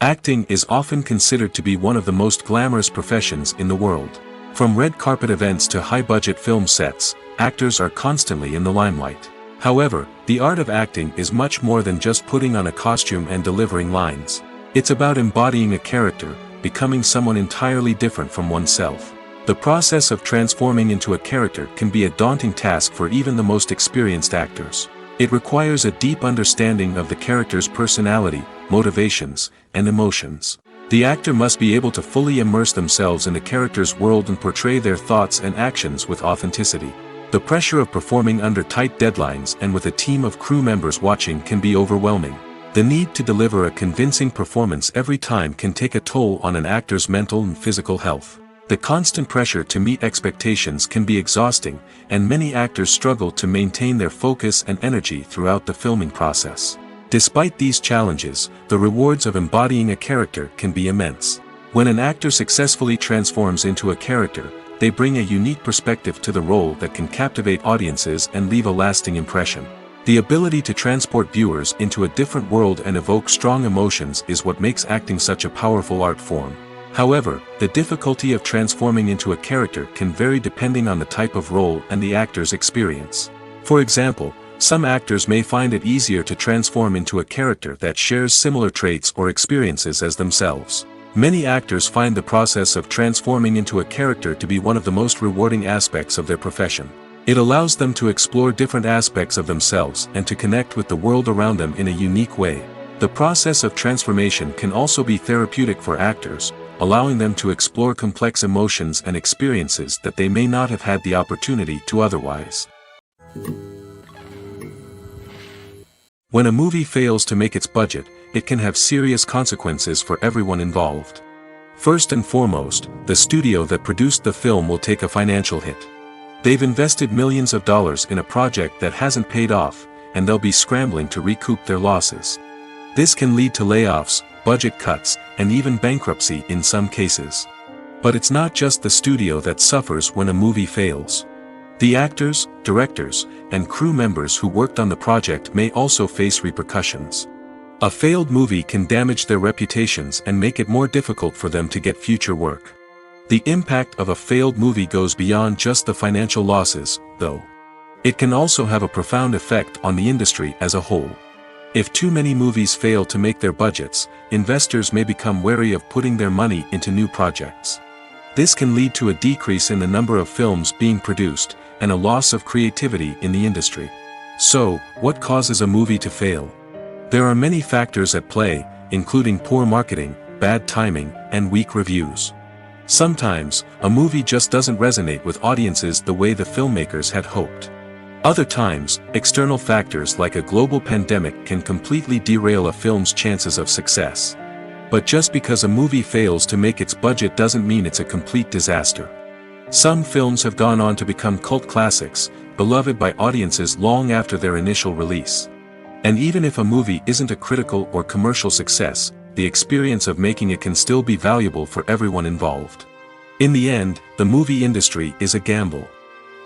Acting is often considered to be one of the most glamorous professions in the world. From red carpet events to high-budget film sets, actors are constantly in the limelight. However, the art of acting is much more than just putting on a costume and delivering lines. It's about embodying a character, becoming someone entirely different from oneself. The process of transforming into a character can be a daunting task for even the most experienced actors. It requires a deep understanding of the character's personality, motivations, and emotions. The actor must be able to fully immerse themselves in the character's world and portray their thoughts and actions with authenticity. The pressure of performing under tight deadlines and with a team of crew members watching can be overwhelming. The need to deliver a convincing performance every time can take a toll on an actor's mental and physical health. The constant pressure to meet expectations can be exhausting, and many actors struggle to maintain their focus and energy throughout the filming process. Despite these challenges, the rewards of embodying a character can be immense. When an actor successfully transforms into a character, they bring a unique perspective to the role that can captivate audiences and leave a lasting impression. The ability to transport viewers into a different world and evoke strong emotions is what makes acting such a powerful art form. However, the difficulty of transforming into a character can vary depending on the type of role and the actor's experience. For example, some actors may find it easier to transform into a character that shares similar traits or experiences as themselves. Many actors find the process of transforming into a character to be one of the most rewarding aspects of their profession. It allows them to explore different aspects of themselves and to connect with the world around them in a unique way. The process of transformation can also be therapeutic for actors, allowing them to explore complex emotions and experiences that they may not have had the opportunity to otherwise. When a movie fails to make its budget, it can have serious consequences for everyone involved. First and foremost, the studio that produced the film will take a financial hit. They've invested millions of dollars in a project that hasn't paid off, and they'll be scrambling to recoup their losses. This can lead to layoffs, budget cuts, and even bankruptcy in some cases. But it's not just the studio that suffers when a movie fails. The actors, directors, and crew members who worked on the project may also face repercussions. A failed movie can damage their reputations and make it more difficult for them to get future work. The impact of a failed movie goes beyond just the financial losses, though. It can also have a profound effect on the industry as a whole. If too many movies fail to make their budgets, investors may become wary of putting their money into new projects. This can lead to a decrease in the number of films being produced, and a loss of creativity in the industry. So, what causes a movie to fail? There are many factors at play, including poor marketing, bad timing, and weak reviews. Sometimes, a movie just doesn't resonate with audiences the way the filmmakers had hoped. Other times, external factors like a global pandemic can completely derail a film's chances of success. But just because a movie fails to make its budget doesn't mean it's a complete disaster. Some films have gone on to become cult classics, beloved by audiences long after their initial release. And even if a movie isn't a critical or commercial success, the experience of making it can still be valuable for everyone involved. In the end, the movie industry is a gamble.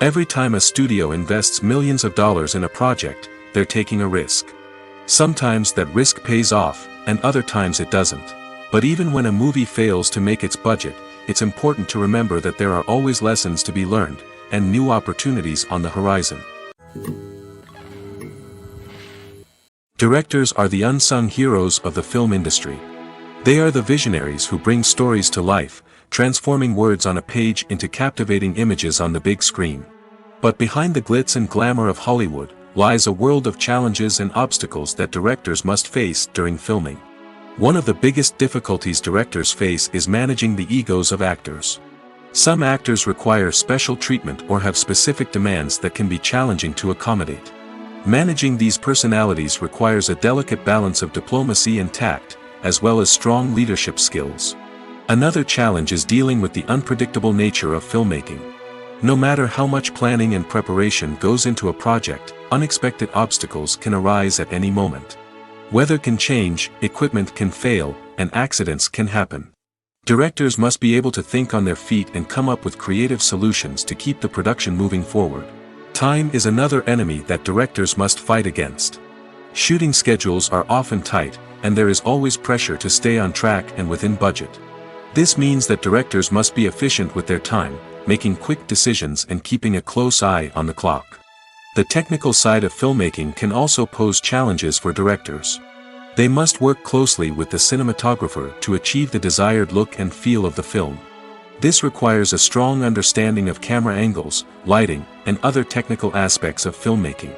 Every time a studio invests millions of dollars in a project, they're taking a risk. Sometimes that risk pays off, and other times it doesn't. But even when a movie fails to make its budget, it's important to remember that there are always lessons to be learned, and new opportunities on the horizon. Directors are the unsung heroes of the film industry. They are the visionaries who bring stories to life, transforming words on a page into captivating images on the big screen. But behind the glitz and glamour of Hollywood, lies a world of challenges and obstacles that directors must face during filming. One of the biggest difficulties directors face is managing the egos of actors. Some actors require special treatment or have specific demands that can be challenging to accommodate. Managing these personalities requires a delicate balance of diplomacy and tact, as well as strong leadership skills. Another challenge is dealing with the unpredictable nature of filmmaking. No matter how much planning and preparation goes into a project, unexpected obstacles can arise at any moment. Weather can change, equipment can fail, and accidents can happen. Directors must be able to think on their feet and come up with creative solutions to keep the production moving forward. Time is another enemy that directors must fight against. Shooting schedules are often tight, and there is always pressure to stay on track and within budget. This means that directors must be efficient with their time, making quick decisions and keeping a close eye on the clock. The technical side of filmmaking can also pose challenges for directors. They must work closely with the cinematographer to achieve the desired look and feel of the film. This requires a strong understanding of camera angles, lighting, and other technical aspects of filmmaking.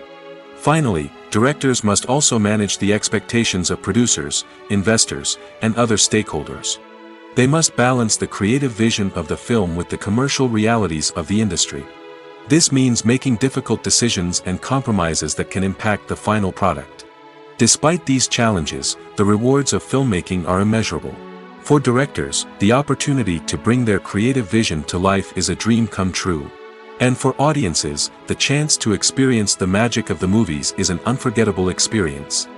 Finally, directors must also manage the expectations of producers, investors, and other stakeholders. They must balance the creative vision of the film with the commercial realities of the industry. This means making difficult decisions and compromises that can impact the final product. Despite these challenges, the rewards of filmmaking are immeasurable. For directors, the opportunity to bring their creative vision to life is a dream come true. And for audiences, the chance to experience the magic of the movies is an unforgettable experience.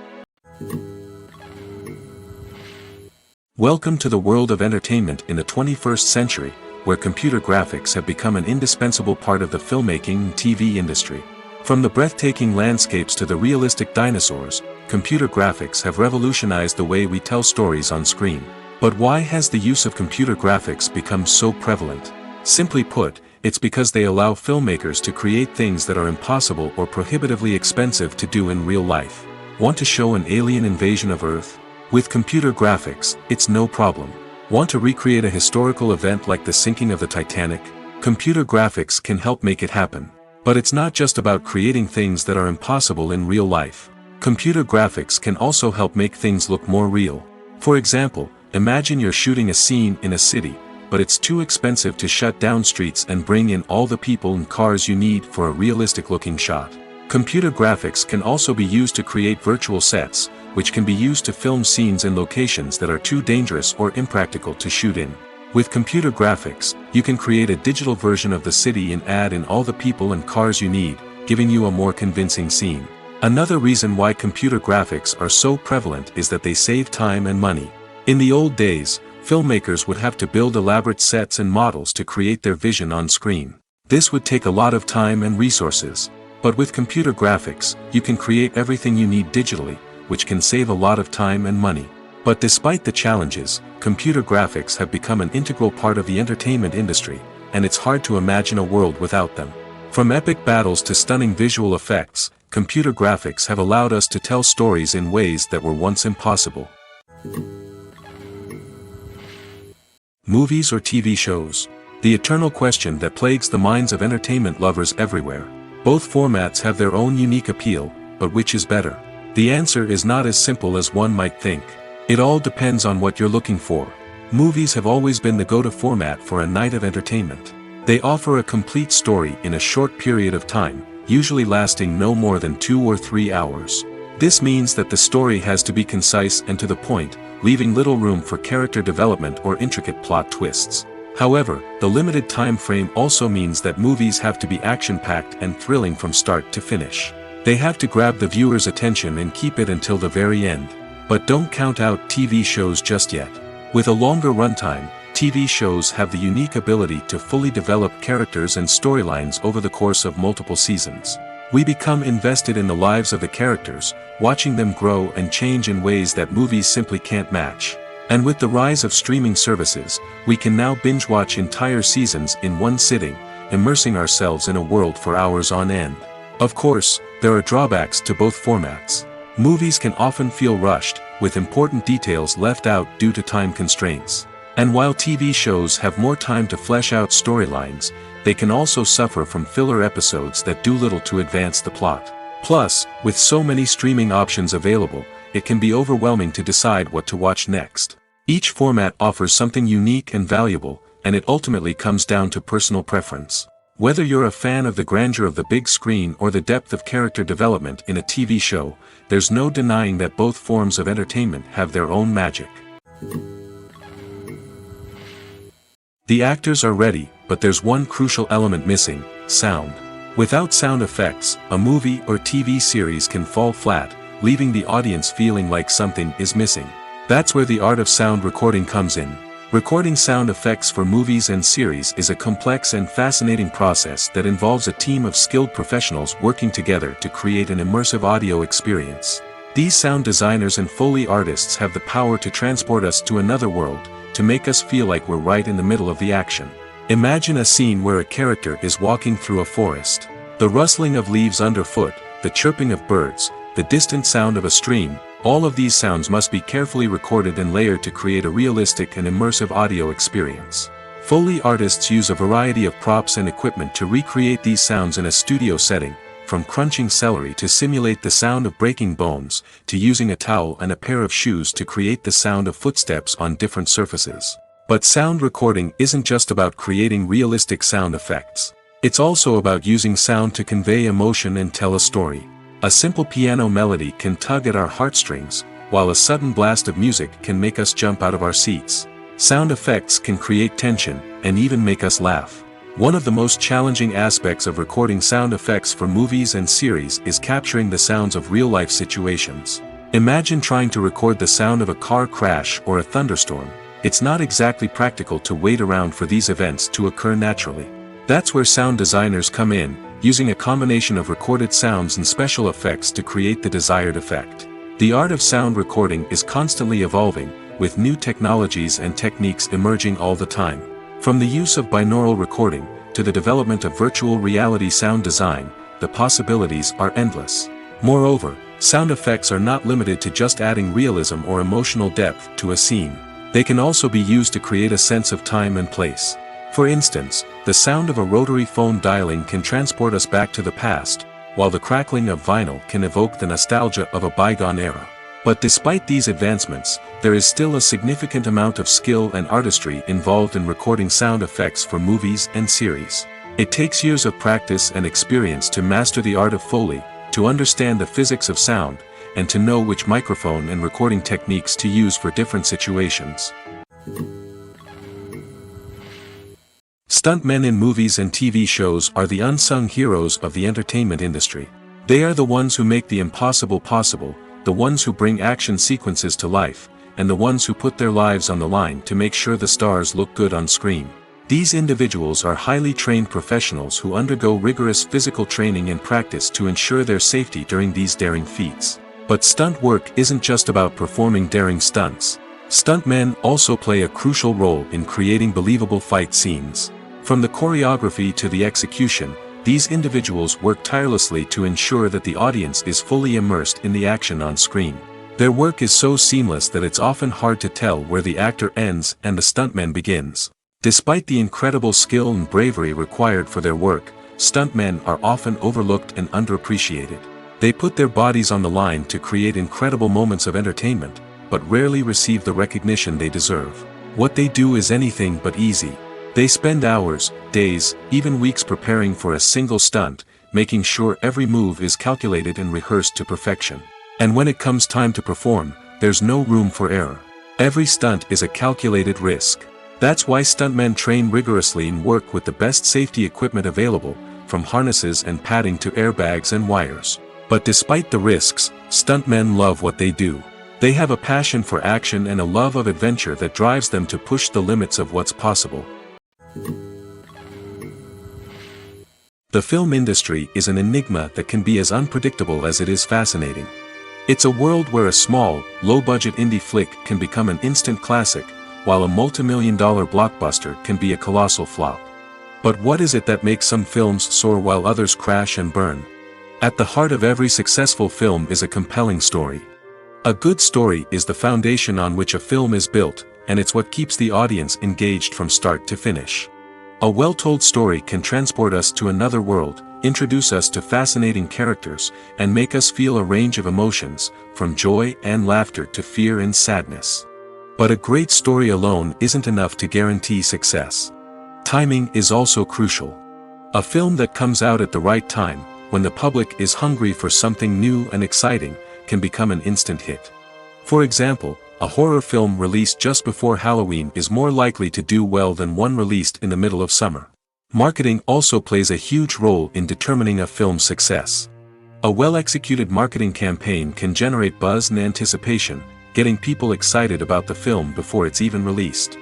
Welcome to the world of entertainment in the 21st century, where computer graphics have become an indispensable part of the filmmaking and TV industry. From the breathtaking landscapes to the realistic dinosaurs, computer graphics have revolutionized the way we tell stories on screen. But why has the use of computer graphics become so prevalent? Simply put, it's because they allow filmmakers to create things that are impossible or prohibitively expensive to do in real life. Want to show an alien invasion of Earth? With computer graphics, it's no problem. Want to recreate a historical event like the sinking of the Titanic? Computer graphics can help make it happen. But it's not just about creating things that are impossible in real life. Computer graphics can also help make things look more real. For example, imagine you're shooting a scene in a city, but it's too expensive to shut down streets and bring in all the people and cars you need for a realistic-looking shot. Computer graphics can also be used to create virtual sets, which can be used to film scenes in locations that are too dangerous or impractical to shoot in. With computer graphics, you can create a digital version of the city and add in all the people and cars you need, giving you a more convincing scene. Another reason why computer graphics are so prevalent is that they save time and money. In the old days, filmmakers would have to build elaborate sets and models to create their vision on screen. This would take a lot of time and resources. But with computer graphics, you can create everything you need digitally, which can save a lot of time and money. But despite the challenges, computer graphics have become an integral part of the entertainment industry, and it's hard to imagine a world without them. From epic battles to stunning visual effects, computer graphics have allowed us to tell stories in ways that were once impossible. Movies or TV shows? The eternal question that plagues the minds of entertainment lovers everywhere. Both formats have their own unique appeal, but which is better? The answer is not as simple as one might think. It all depends on what you're looking for. Movies have always been the go-to format for a night of entertainment. They offer a complete story in a short period of time, usually lasting no more than 2 or 3 hours. This means that the story has to be concise and to the point, leaving little room for character development or intricate plot twists. However, the limited time frame also means that movies have to be action-packed and thrilling from start to finish. They have to grab the viewer's attention and keep it until the very end. But don't count out TV shows just yet. With a longer runtime, TV shows have the unique ability to fully develop characters and storylines over the course of multiple seasons. We become invested in the lives of the characters, watching them grow and change in ways that movies simply can't match. And with the rise of streaming services, we can now binge-watch entire seasons in one sitting, immersing ourselves in a world for hours on end. Of course, there are drawbacks to both formats. Movies can often feel rushed, with important details left out due to time constraints. And while TV shows have more time to flesh out storylines, they can also suffer from filler episodes that do little to advance the plot. Plus, with so many streaming options available, it can be overwhelming to decide what to watch next. Each format offers something unique and valuable, and it ultimately comes down to personal preference. Whether you're a fan of the grandeur of the big screen or the depth of character development in a TV show, there's no denying that both forms of entertainment have their own magic. The actors are ready, but there's one crucial element missing: sound. Without sound effects, a movie or TV series can fall flat, leaving the audience feeling like something is missing. That's where the art of sound recording comes in. Recording sound effects for movies and series is a complex and fascinating process that involves a team of skilled professionals working together to create an immersive audio experience. These sound designers and Foley artists have the power to transport us to another world, to make us feel like we're right in the middle of the action. Imagine a scene where a character is walking through a forest. The rustling of leaves underfoot, the chirping of birds, the distant sound of a stream, all of these sounds must be carefully recorded and layered to create a realistic and immersive audio experience. Foley artists use a variety of props and equipment to recreate these sounds in a studio setting, from crunching celery to simulate the sound of breaking bones, to using a towel and a pair of shoes to create the sound of footsteps on different surfaces. But sound recording isn't just about creating realistic sound effects. It's also about using sound to convey emotion and tell a story. A simple piano melody can tug at our heartstrings, while a sudden blast of music can make us jump out of our seats. Sound effects can create tension, and even make us laugh. One of the most challenging aspects of recording sound effects for movies and series is capturing the sounds of real-life situations. Imagine trying to record the sound of a car crash or a thunderstorm. It's not exactly practical to wait around for these events to occur naturally. That's where sound designers come in, using a combination of recorded sounds and special effects to create the desired effect. The art of sound recording is constantly evolving, with new technologies and techniques emerging all the time. From the use of binaural recording, to the development of virtual reality sound design, the possibilities are endless. Moreover, sound effects are not limited to just adding realism or emotional depth to a scene. They can also be used to create a sense of time and place. For instance, the sound of a rotary phone dialing can transport us back to the past, while the crackling of vinyl can evoke the nostalgia of a bygone era. But despite these advancements, there is still a significant amount of skill and artistry involved in recording sound effects for movies and series. It takes years of practice and experience to master the art of Foley, to understand the physics of sound, and to know which microphone and recording techniques to use for different situations. Stuntmen in movies and TV shows are the unsung heroes of the entertainment industry. They are the ones who make the impossible possible, the ones who bring action sequences to life, and the ones who put their lives on the line to make sure the stars look good on screen. These individuals are highly trained professionals who undergo rigorous physical training and practice to ensure their safety during these daring feats. But stunt work isn't just about performing daring stunts. Stuntmen also play a crucial role in creating believable fight scenes. From the choreography to the execution, these individuals work tirelessly to ensure that the audience is fully immersed in the action on screen. Their work is so seamless that it's often hard to tell where the actor ends and the stuntman begins. Despite the incredible skill and bravery required for their work, stuntmen are often overlooked and underappreciated. They put their bodies on the line to create incredible moments of entertainment, but rarely receive the recognition they deserve. What they do is anything but easy. They spend hours, days, even weeks preparing for a single stunt, making sure every move is calculated and rehearsed to perfection. And when it comes time to perform, there's no room for error. Every stunt is a calculated risk. That's why stuntmen train rigorously and work with the best safety equipment available, from harnesses and padding to airbags and wires. But despite the risks, stuntmen love what they do. They have a passion for action and a love of adventure that drives them to push the limits of what's possible. The film industry is an enigma that can be as unpredictable as it is fascinating. It's a world where a small, low-budget indie flick can become an instant classic, while a multi-million-dollar blockbuster can be a colossal flop. But what is it that makes some films soar while others crash and burn? At the heart of every successful film is a compelling story. A good story is the foundation on which a film is built, and it's what keeps the audience engaged from start to finish. A well-told story can transport us to another world, introduce us to fascinating characters, and make us feel a range of emotions, from joy and laughter to fear and sadness. But a great story alone isn't enough to guarantee success. Timing is also crucial. A film that comes out at the right time, when the public is hungry for something new and exciting, can become an instant hit. For example, a horror film released just before Halloween is more likely to do well than one released in the middle of summer. Marketing also plays a huge role in determining a film's success. A well-executed marketing campaign can generate buzz and anticipation, getting people excited about the film before it's even released.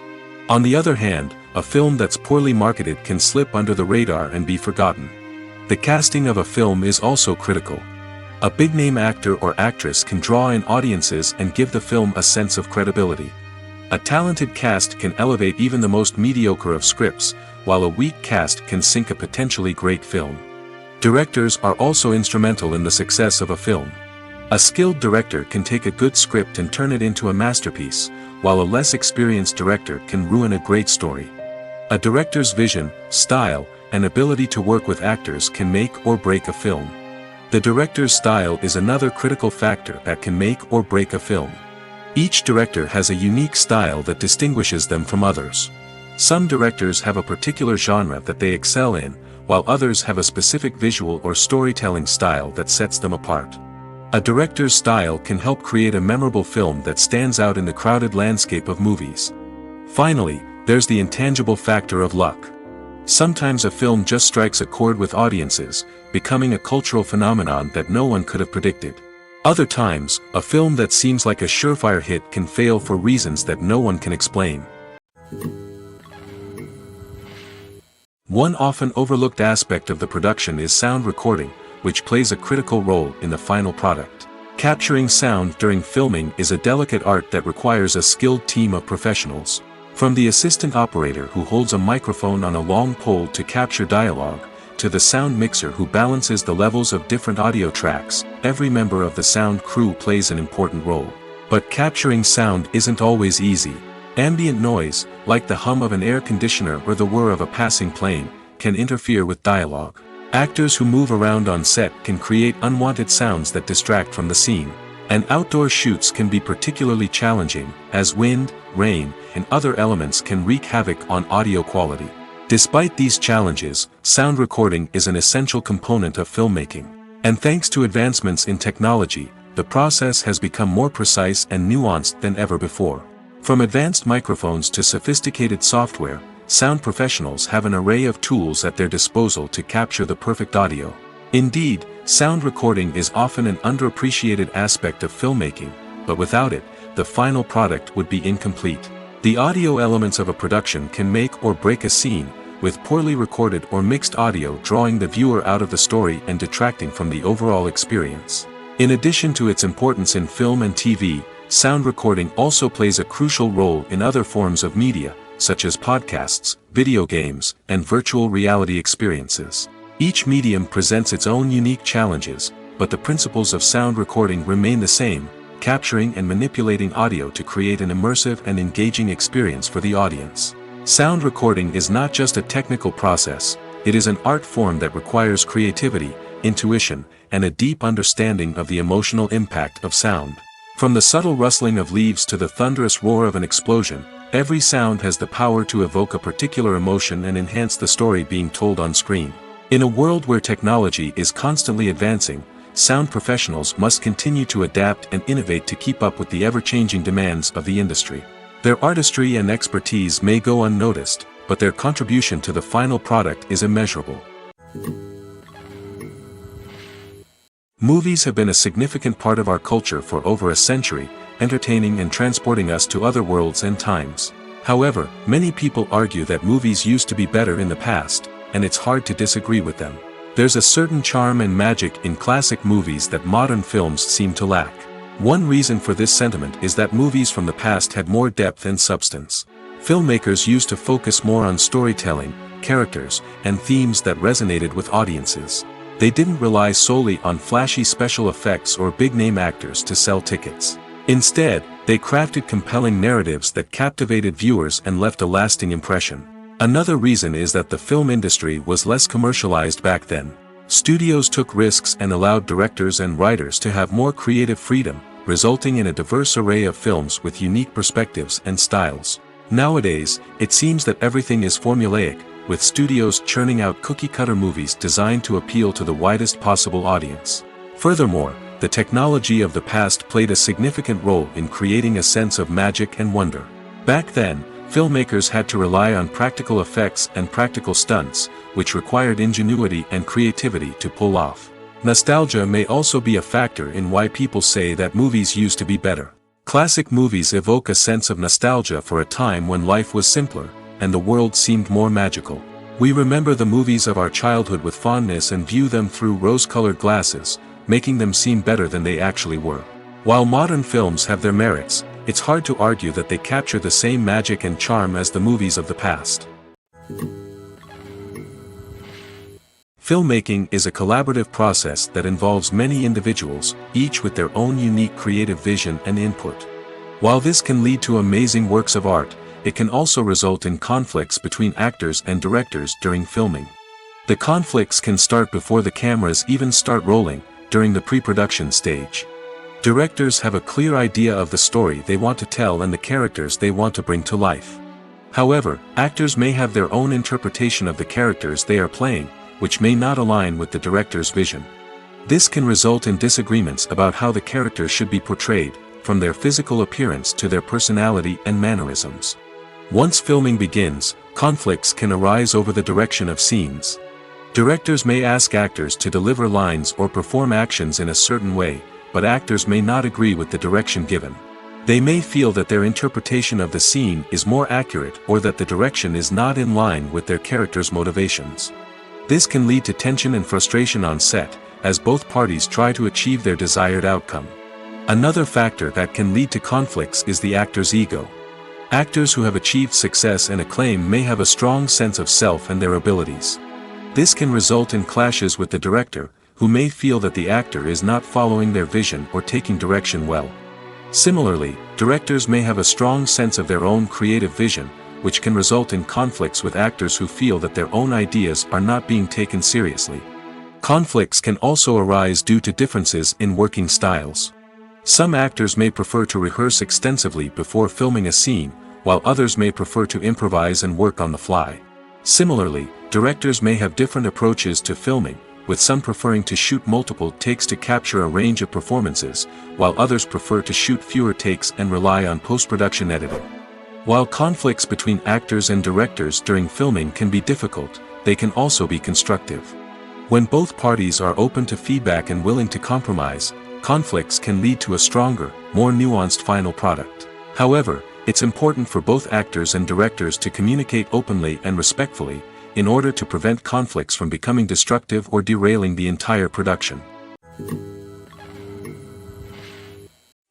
On the other hand, a film that's poorly marketed can slip under the radar and be forgotten. The casting of a film is also critical. A big-name actor or actress can draw in audiences and give the film a sense of credibility. A talented cast can elevate even the most mediocre of scripts, while a weak cast can sink a potentially great film. Directors are also instrumental in the success of a film. A skilled director can take a good script and turn it into a masterpiece, while a less experienced director can ruin a great story. A director's vision, style, and ability to work with actors can make or break a film. The director's style is another critical factor that can make or break a film. Each director has a unique style that distinguishes them from others. Some directors have a particular genre that they excel in, while others have a specific visual or storytelling style that sets them apart. A director's style can help create a memorable film that stands out in the crowded landscape of movies. Finally, there's the intangible factor of luck. Sometimes a film just strikes a chord with audiences, becoming a cultural phenomenon that no one could have predicted. Other times, a film that seems like a surefire hit can fail for reasons that no one can explain. One often overlooked aspect of the production is sound recording, which plays a critical role in the final product. Capturing sound during filming is a delicate art that requires a skilled team of professionals. From the assistant operator who holds a microphone on a long pole to capture dialogue, to the sound mixer who balances the levels of different audio tracks, every member of the sound crew plays an important role. But capturing sound isn't always easy. Ambient noise, like the hum of an air conditioner or the whir of a passing plane, can interfere with dialogue. Actors who move around on set can create unwanted sounds that distract from the scene. And outdoor shoots can be particularly challenging, as wind, rain, and other elements can wreak havoc on audio quality. Despite these challenges, sound recording is an essential component of filmmaking. And thanks to advancements in technology, the process has become more precise and nuanced than ever before. From advanced microphones to sophisticated software, sound professionals have an array of tools at their disposal to capture the perfect audio. Indeed, sound recording is often an underappreciated aspect of filmmaking, but without it, the final product would be incomplete. The audio elements of a production can make or break a scene, with poorly recorded or mixed audio drawing the viewer out of the story and detracting from the overall experience. In addition to its importance in film and TV, sound recording also plays a crucial role in other forms of media, such as podcasts, video games, and virtual reality experiences. Each medium presents its own unique challenges, but the principles of sound recording remain the same, capturing and manipulating audio to create an immersive and engaging experience for the audience. Sound recording is not just a technical process, it is an art form that requires creativity, intuition, and a deep understanding of the emotional impact of sound. From the subtle rustling of leaves to the thunderous roar of an explosion, every sound has the power to evoke a particular emotion and enhance the story being told on screen. In a world where technology is constantly advancing, sound professionals must continue to adapt and innovate to keep up with the ever-changing demands of the industry. Their artistry and expertise may go unnoticed, but their contribution to the final product is immeasurable. Movies have been a significant part of our culture for over a century, entertaining and transporting us to other worlds and times. However, many people argue that movies used to be better in the past, and it's hard to disagree with them. There's a certain charm and magic in classic movies that modern films seem to lack. One reason for this sentiment is that movies from the past had more depth and substance. Filmmakers used to focus more on storytelling, characters, and themes that resonated with audiences. They didn't rely solely on flashy special effects or big-name actors to sell tickets. Instead, they crafted compelling narratives that captivated viewers and left a lasting impression. Another reason is that the film industry was less commercialized back then. Studios took risks and allowed directors and writers to have more creative freedom, resulting in a diverse array of films with unique perspectives and styles. Nowadays, it seems that everything is formulaic, with studios churning out cookie-cutter movies designed to appeal to the widest possible audience. Furthermore, the technology of the past played a significant role in creating a sense of magic and wonder. Back then, filmmakers had to rely on practical effects and practical stunts, which required ingenuity and creativity to pull off. Nostalgia may also be a factor in why people say that movies used to be better. Classic movies evoke a sense of nostalgia for a time when life was simpler, and the world seemed more magical. We remember the movies of our childhood with fondness and view them through rose-colored glasses, making them seem better than they actually were. While modern films have their merits, it's hard to argue that they capture the same magic and charm as the movies of the past. Filmmaking is a collaborative process that involves many individuals, each with their own unique creative vision and input. While this can lead to amazing works of art, it can also result in conflicts between actors and directors during filming. The conflicts can start before the cameras even start rolling, during the pre-production stage. Directors have a clear idea of the story they want to tell and the characters they want to bring to life. However, actors may have their own interpretation of the characters they are playing, which may not align with the director's vision. This can result in disagreements about how the characters should be portrayed, from their physical appearance to their personality and mannerisms. Once filming begins, conflicts can arise over the direction of scenes. Directors may ask actors to deliver lines or perform actions in a certain way, but actors may not agree with the direction given. They may feel that their interpretation of the scene is more accurate or that the direction is not in line with their character's motivations. This can lead to tension and frustration on set, as both parties try to achieve their desired outcome. Another factor that can lead to conflicts is the actor's ego. Actors who have achieved success and acclaim may have a strong sense of self and their abilities. This can result in clashes with the director, who may feel that the actor is not following their vision or taking direction well. Similarly, directors may have a strong sense of their own creative vision, which can result in conflicts with actors who feel that their own ideas are not being taken seriously. Conflicts can also arise due to differences in working styles. Some actors may prefer to rehearse extensively before filming a scene, while others may prefer to improvise and work on the fly. Similarly, directors may have different approaches to filming, with some preferring to shoot multiple takes to capture a range of performances, while others prefer to shoot fewer takes and rely on post-production editing. While conflicts between actors and directors during filming can be difficult, they can also be constructive. When both parties are open to feedback and willing to compromise, conflicts can lead to a stronger, more nuanced final product. However, it's important for both actors and directors to communicate openly and respectfully, in order to prevent conflicts from becoming destructive or derailing the entire production.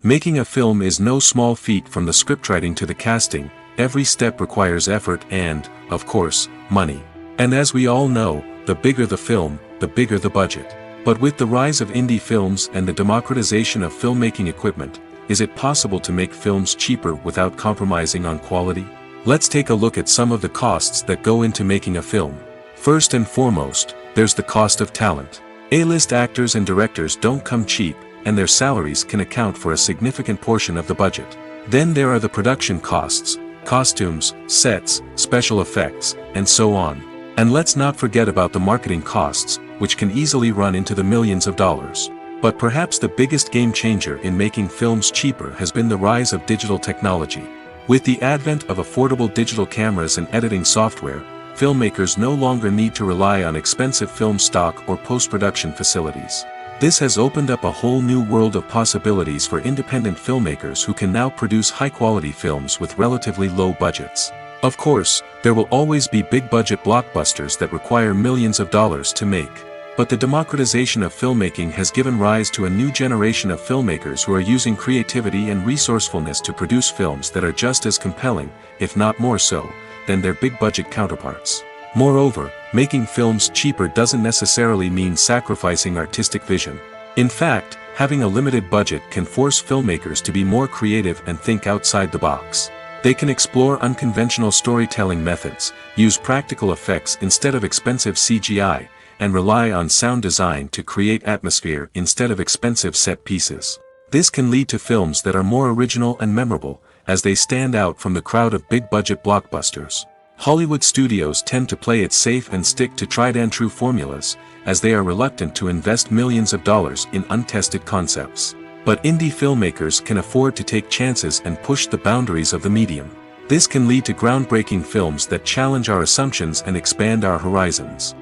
Making a film is no small feat. From the scriptwriting to the casting, every step requires effort and, of course, money. And as we all know, the bigger the film, the bigger the budget. But with the rise of indie films and the democratization of filmmaking equipment, is it possible to make films cheaper without compromising on quality? Let's take a look at some of the costs that go into making a film. First and foremost, there's the cost of talent. A-list actors and directors don't come cheap, and their salaries can account for a significant portion of the budget. Then there are the production costs, costumes, sets, special effects, and so on. And let's not forget about the marketing costs, which can easily run into the millions of dollars. But perhaps the biggest game changer in making films cheaper has been the rise of digital technology. With the advent of affordable digital cameras and editing software, filmmakers no longer need to rely on expensive film stock or post-production facilities. This has opened up a whole new world of possibilities for independent filmmakers who can now produce high-quality films with relatively low budgets. Of course, there will always be big-budget blockbusters that require millions of dollars to make. But the democratization of filmmaking has given rise to a new generation of filmmakers who are using creativity and resourcefulness to produce films that are just as compelling, if not more so, than their big-budget counterparts. Moreover, making films cheaper doesn't necessarily mean sacrificing artistic vision. In fact, having a limited budget can force filmmakers to be more creative and think outside the box. They can explore unconventional storytelling methods, use practical effects instead of expensive CGI, and rely on sound design to create atmosphere instead of expensive set pieces. This can lead to films that are more original and memorable, as they stand out from the crowd of big-budget blockbusters. Hollywood studios tend to play it safe and stick to tried-and-true formulas, as they are reluctant to invest millions of dollars in untested concepts. But indie filmmakers can afford to take chances and push the boundaries of the medium. This can lead to groundbreaking films that challenge our assumptions and expand our horizons.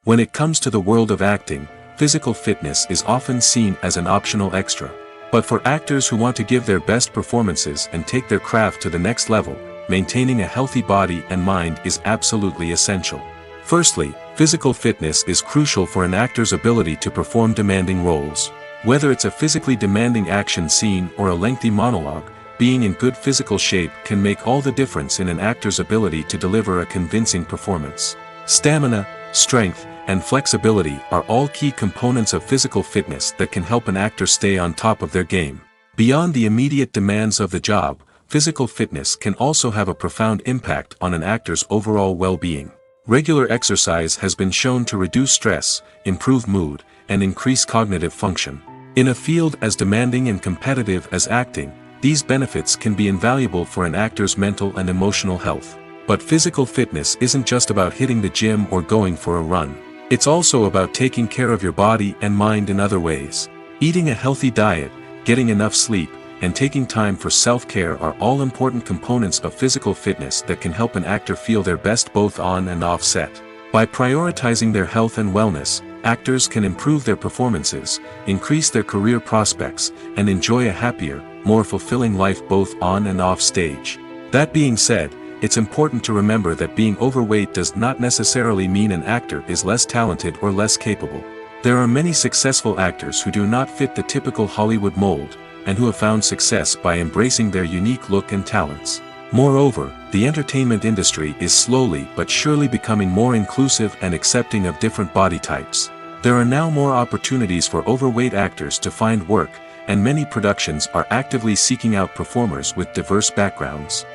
When it comes to the world of acting, physical fitness is often seen as an optional extra. But for actors who want to give their best performances and take their craft to the next level, maintaining a healthy body and mind is absolutely essential. Firstly, physical fitness is crucial for an actor's ability to perform demanding roles. Whether it's a physically demanding action scene or a lengthy monologue, being in good physical shape can make all the difference in an actor's ability to deliver a convincing performance. Stamina, strength, and flexibility are all key components of physical fitness that can help an actor stay on top of their game. Beyond the immediate demands of the job, physical fitness can also have a profound impact on an actor's overall well-being. Regular exercise has been shown to reduce stress, improve mood, and increase cognitive function. In a field as demanding and competitive as acting, these benefits can be invaluable for an actor's mental and emotional health. But physical fitness isn't just about hitting the gym or going for a run. It's also about taking care of your body and mind in other ways. Eating a healthy diet, getting enough sleep, and taking time for self-care are all important components of physical fitness that can help an actor feel their best both on and off set. By prioritizing their health and wellness, actors can improve their performances, increase their career prospects, and enjoy a happier, more fulfilling life both on and off stage. That being said, it's important to remember that being overweight does not necessarily mean an actor is less talented or less capable. There are many successful actors who do not fit the typical Hollywood mold, and who have found success by embracing their unique look and talents. Moreover, the entertainment industry is slowly but surely becoming more inclusive and accepting of different body types. There are now more opportunities for overweight actors to find work, and many productions are actively seeking out performers with diverse backgrounds.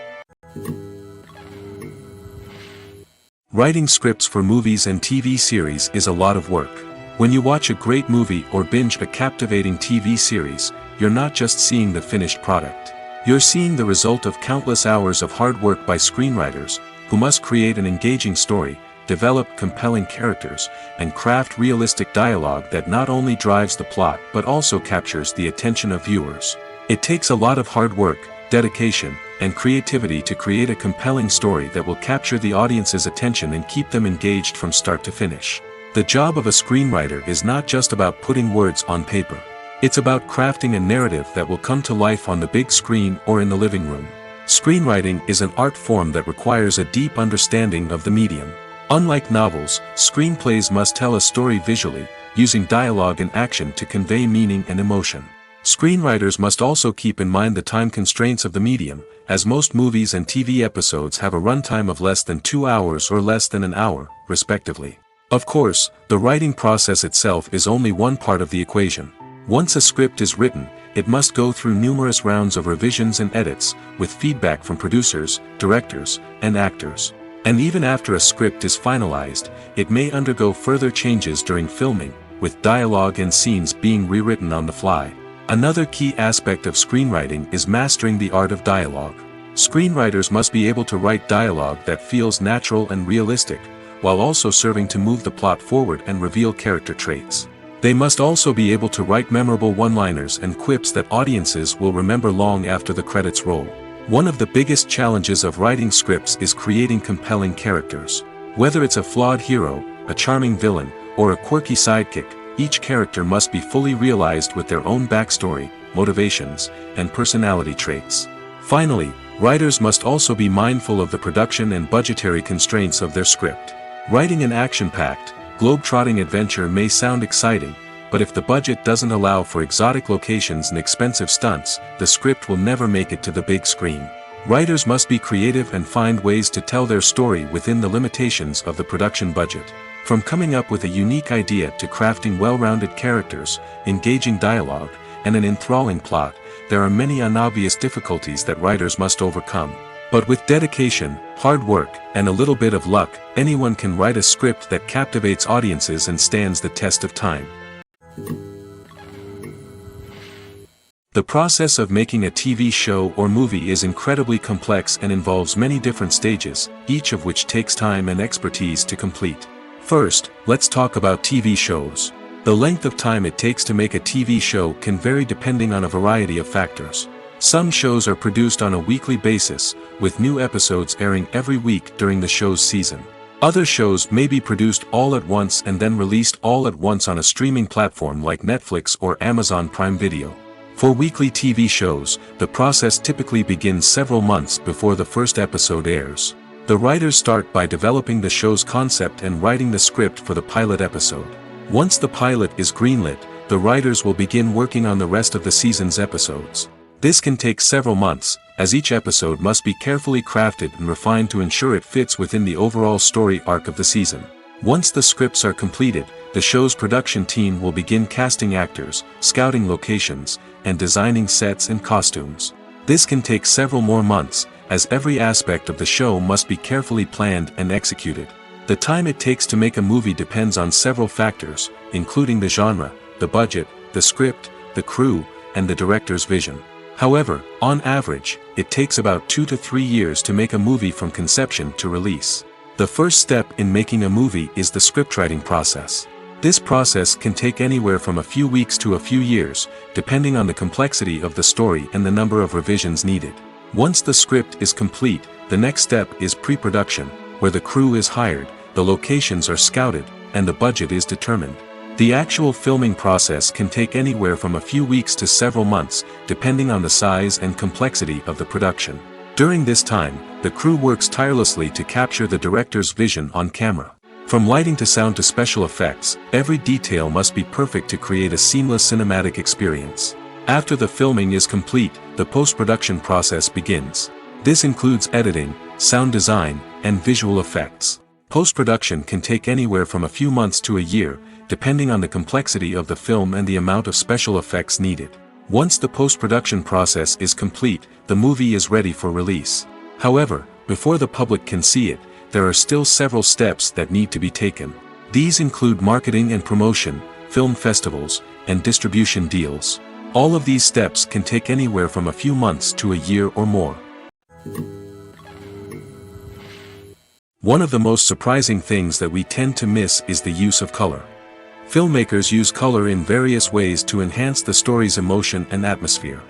Writing scripts for movies and TV series is a lot of work. When you watch a great movie or binge a captivating TV series, you're not just seeing the finished product. You're seeing the result of countless hours of hard work by screenwriters, who must create an engaging story, develop compelling characters, and craft realistic dialogue that not only drives the plot but also captures the attention of viewers. It takes a lot of hard work, dedication, and creativity to create a compelling story that will capture the audience's attention and keep them engaged from start to finish. The job of a screenwriter is not just about putting words on paper. It's about crafting a narrative that will come to life on the big screen or in the living room. Screenwriting is an art form that requires a deep understanding of the medium. Unlike novels, screenplays must tell a story visually, using dialogue and action to convey meaning and emotion. Screenwriters must also keep in mind the time constraints of the medium, as most movies and TV episodes have a runtime of less than 2 hours or less than an hour, respectively. Of course, the writing process itself is only one part of the equation. Once a script is written, it must go through numerous rounds of revisions and edits, with feedback from producers, directors, and actors. And even after a script is finalized, it may undergo further changes during filming, with dialogue and scenes being rewritten on the fly. Another key aspect of screenwriting is mastering the art of dialogue. Screenwriters must be able to write dialogue that feels natural and realistic, while also serving to move the plot forward and reveal character traits. They must also be able to write memorable one-liners and quips that audiences will remember long after the credits roll. One of the biggest challenges of writing scripts is creating compelling characters. Whether it's a flawed hero, a charming villain, or a quirky sidekick, each character must be fully realized with their own backstory, motivations, and personality traits. Finally, writers must also be mindful of the production and budgetary constraints of their script. Writing an action-packed, globe-trotting adventure may sound exciting, but if the budget doesn't allow for exotic locations and expensive stunts, the script will never make it to the big screen. Writers must be creative and find ways to tell their story within the limitations of the production budget. From coming up with a unique idea to crafting well-rounded characters, engaging dialogue, and an enthralling plot, there are many unobvious difficulties that writers must overcome. But with dedication, hard work, and a little bit of luck, anyone can write a script that captivates audiences and stands the test of time. The process of making a TV show or movie is incredibly complex and involves many different stages, each of which takes time and expertise to complete. First, let's talk about TV shows. The length of time it takes to make a TV show can vary depending on a variety of factors. Some shows are produced on a weekly basis, with new episodes airing every week during the show's season. Other shows may be produced all at once and then released all at once on a streaming platform like Netflix or Amazon Prime Video. For weekly TV shows, the process typically begins several months before the first episode airs. The writers start by developing the show's concept and writing the script for the pilot episode. Once the pilot is greenlit, the writers will begin working on the rest of the season's episodes. This can take several months, as each episode must be carefully crafted and refined to ensure it fits within the overall story arc of the season. Once the scripts are completed, the show's production team will begin casting actors, scouting locations, and designing sets and costumes. This can take several more months, as every aspect of the show must be carefully planned and executed. The time it takes to make a movie depends on several factors, including the genre, the budget, the script, the crew, and the director's vision. However, on average, it takes about 2 to 3 years to make a movie from conception to release. The first step in making a movie is the scriptwriting process. This process can take anywhere from a few weeks to a few years, depending on the complexity of the story and the number of revisions needed. Once the script is complete, the next step is pre-production, where the crew is hired, the locations are scouted, and the budget is determined. The actual filming process can take anywhere from a few weeks to several months, depending on the size and complexity of the production. During this time, the crew works tirelessly to capture the director's vision on camera. From lighting to sound to special effects, every detail must be perfect to create a seamless cinematic experience. After the filming is complete, the post-production process begins. This includes editing, sound design, and visual effects. Post-production can take anywhere from a few months to a year, depending on the complexity of the film and the amount of special effects needed. Once the post-production process is complete, the movie is ready for release. However, before the public can see it, there are still several steps that need to be taken. These include marketing and promotion, film festivals, and distribution deals. All of these steps can take anywhere from a few months to a year or more. One of the most surprising things that we tend to miss is the use of color. Filmmakers use color in various ways to enhance the story's emotion and atmosphere.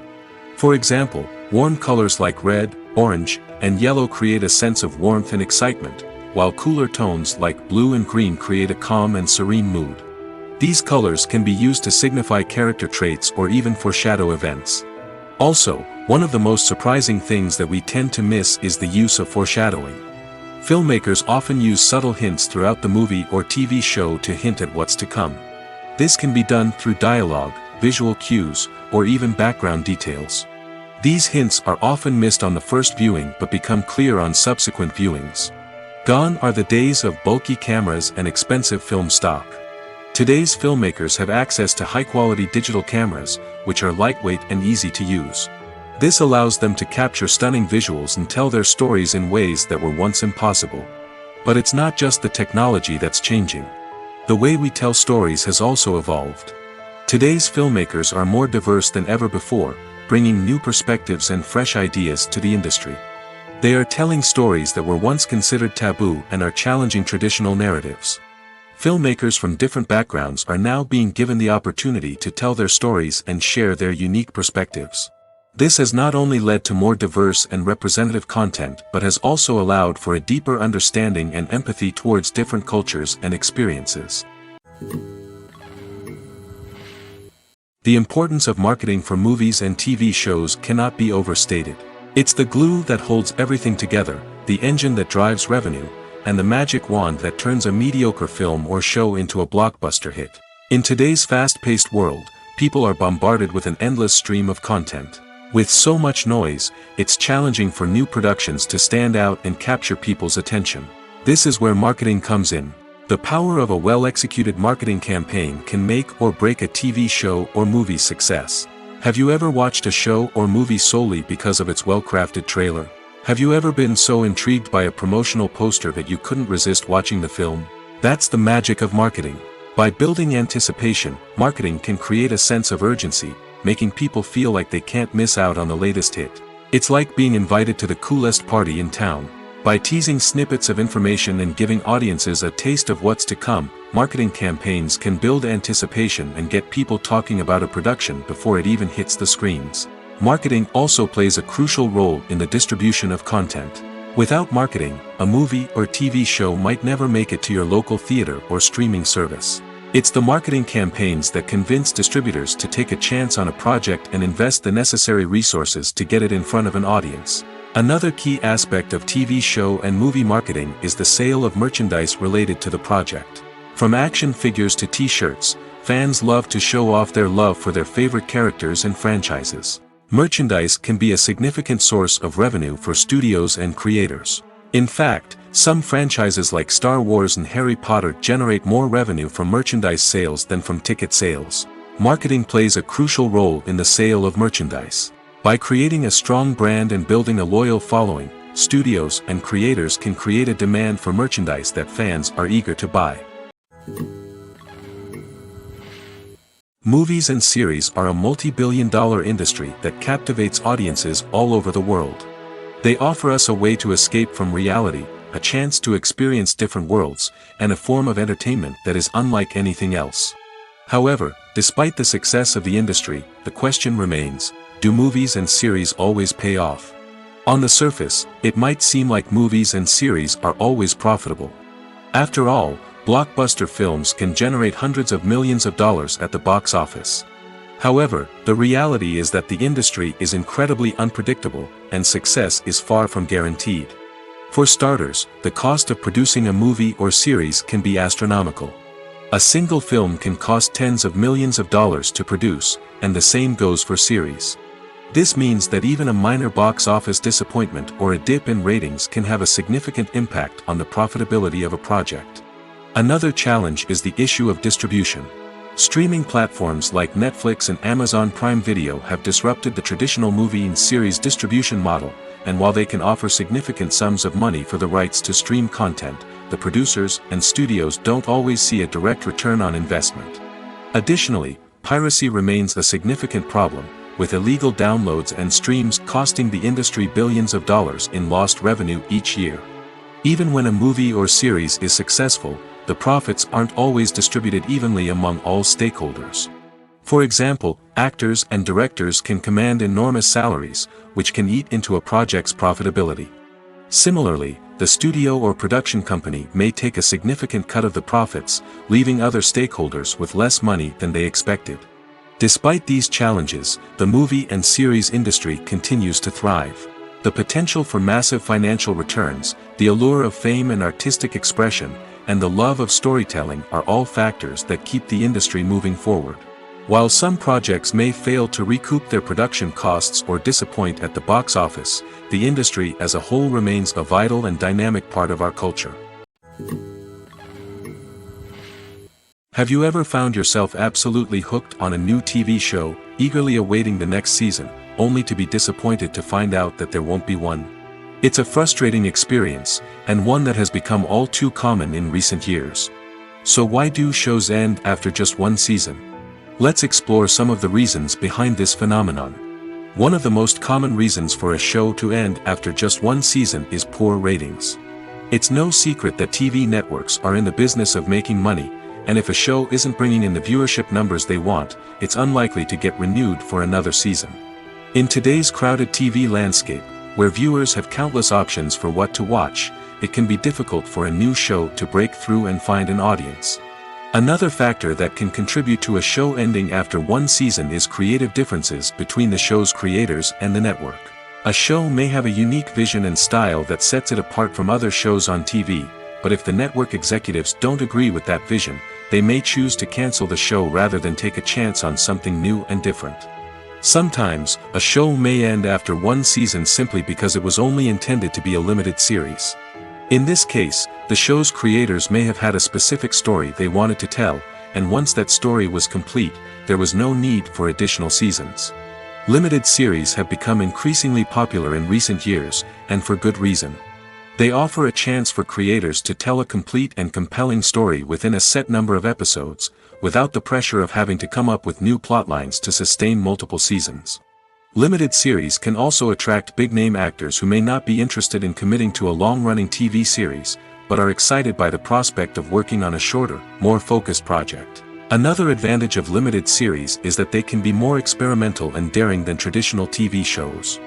For example, warm colors like red, orange, and yellow create a sense of warmth and excitement, while cooler tones like blue and green create a calm and serene mood. These colors can be used to signify character traits or even foreshadow events. Also, one of the most surprising things that we tend to miss is the use of foreshadowing. Filmmakers often use subtle hints throughout the movie or TV show to hint at what's to come. This can be done through dialogue, visual cues, or even background details. These hints are often missed on the first viewing but become clear on subsequent viewings. Gone are the days of bulky cameras and expensive film stock. Today's filmmakers have access to high-quality digital cameras, which are lightweight and easy to use. This allows them to capture stunning visuals and tell their stories in ways that were once impossible. But it's not just the technology that's changing. The way we tell stories has also evolved. Today's filmmakers are more diverse than ever before, bringing new perspectives and fresh ideas to the industry. They are telling stories that were once considered taboo and are challenging traditional narratives. Filmmakers from different backgrounds are now being given the opportunity to tell their stories and share their unique perspectives. This has not only led to more diverse and representative content but has also allowed for a deeper understanding and empathy towards different cultures and experiences. The importance of marketing for movies and TV shows cannot be overstated. It's the glue that holds everything together, the engine that drives revenue, and the magic wand that turns a mediocre film or show into a blockbuster hit. In today's fast-paced world, people are bombarded with an endless stream of content. With so much noise, it's challenging for new productions to stand out and capture people's attention. This is where marketing comes in. The power of a well-executed marketing campaign can make or break a TV show or movie's success. Have you ever watched a show or movie solely because of its well-crafted trailer? Have you ever been so intrigued by a promotional poster that you couldn't resist watching the film? That's the magic of marketing. By building anticipation, marketing can create a sense of urgency, making people feel like they can't miss out on the latest hit. It's like being invited to the coolest party in town. By teasing snippets of information and giving audiences a taste of what's to come, marketing campaigns can build anticipation and get people talking about a production before it even hits the screens. Marketing also plays a crucial role in the distribution of content. Without marketing, a movie or TV show might never make it to your local theater or streaming service. It's the marketing campaigns that convince distributors to take a chance on a project and invest the necessary resources to get it in front of an audience. Another key aspect of TV show and movie marketing is the sale of merchandise related to the project. From action figures to t-shirts, fans love to show off their love for their favorite characters and franchises. Merchandise can be a significant source of revenue for studios and creators. In fact, some franchises like Star Wars and Harry Potter generate more revenue from merchandise sales than from ticket sales. Marketing plays a crucial role in the sale of merchandise. By creating a strong brand and building a loyal following, studios and creators can create a demand for merchandise that fans are eager to buy. Movies and series are a multi-billion-dollar industry that captivates audiences all over the world. They offer us a way to escape from reality, a chance to experience different worlds, and a form of entertainment that is unlike anything else. However, despite the success of the industry, the question remains, do movies and series always pay off? On the surface, it might seem like movies and series are always profitable. After all, blockbuster films can generate hundreds of millions of dollars at the box office. However, the reality is that the industry is incredibly unpredictable, and success is far from guaranteed. For starters, the cost of producing a movie or series can be astronomical. A single film can cost tens of millions of dollars to produce, and the same goes for series. This means that even a minor box office disappointment or a dip in ratings can have a significant impact on the profitability of a project. Another challenge is the issue of distribution. Streaming platforms like Netflix and Amazon Prime Video have disrupted the traditional movie and series distribution model, and while they can offer significant sums of money for the rights to stream content, the producers and studios don't always see a direct return on investment. Additionally, piracy remains a significant problem, with illegal downloads and streams costing the industry billions of dollars in lost revenue each year. Even when a movie or series is successful, the profits aren't always distributed evenly among all stakeholders. For example, actors and directors can command enormous salaries, which can eat into a project's profitability. Similarly, the studio or production company may take a significant cut of the profits, leaving other stakeholders with less money than they expected. Despite these challenges, the movie and series industry continues to thrive. The potential for massive financial returns, the allure of fame and artistic expression, and the love of storytelling are all factors that keep the industry moving forward. While some projects may fail to recoup their production costs or disappoint at the box office, the industry as a whole remains a vital and dynamic part of our culture. Have you ever found yourself absolutely hooked on a new TV show, eagerly awaiting the next season, only to be disappointed to find out that there won't be one? It's a frustrating experience, and one that has become all too common in recent years. So why do shows end after just one season? Let's explore some of the reasons behind this phenomenon. One of the most common reasons for a show to end after just one season is poor ratings. It's no secret that TV networks are in the business of making money, and if a show isn't bringing in the viewership numbers they want, it's unlikely to get renewed for another season. In today's crowded TV landscape, where viewers have countless options for what to watch, it can be difficult for a new show to break through and find an audience. Another factor that can contribute to a show ending after one season is creative differences between the show's creators and the network. A show may have a unique vision and style that sets it apart from other shows on TV, but if the network executives don't agree with that vision, they may choose to cancel the show rather than take a chance on something new and different. Sometimes, a show may end after one season simply because it was only intended to be a limited series. In this case, the show's creators may have had a specific story they wanted to tell, and once that story was complete, there was no need for additional seasons. Limited series have become increasingly popular in recent years, and for good reason. They offer a chance for creators to tell a complete and compelling story within a set number of episodes, without the pressure of having to come up with new plotlines to sustain multiple seasons. Limited series can also attract big-name actors who may not be interested in committing to a long-running TV series, but are excited by the prospect of working on a shorter, more focused project. Another advantage of limited series is that they can be more experimental and daring than traditional TV shows.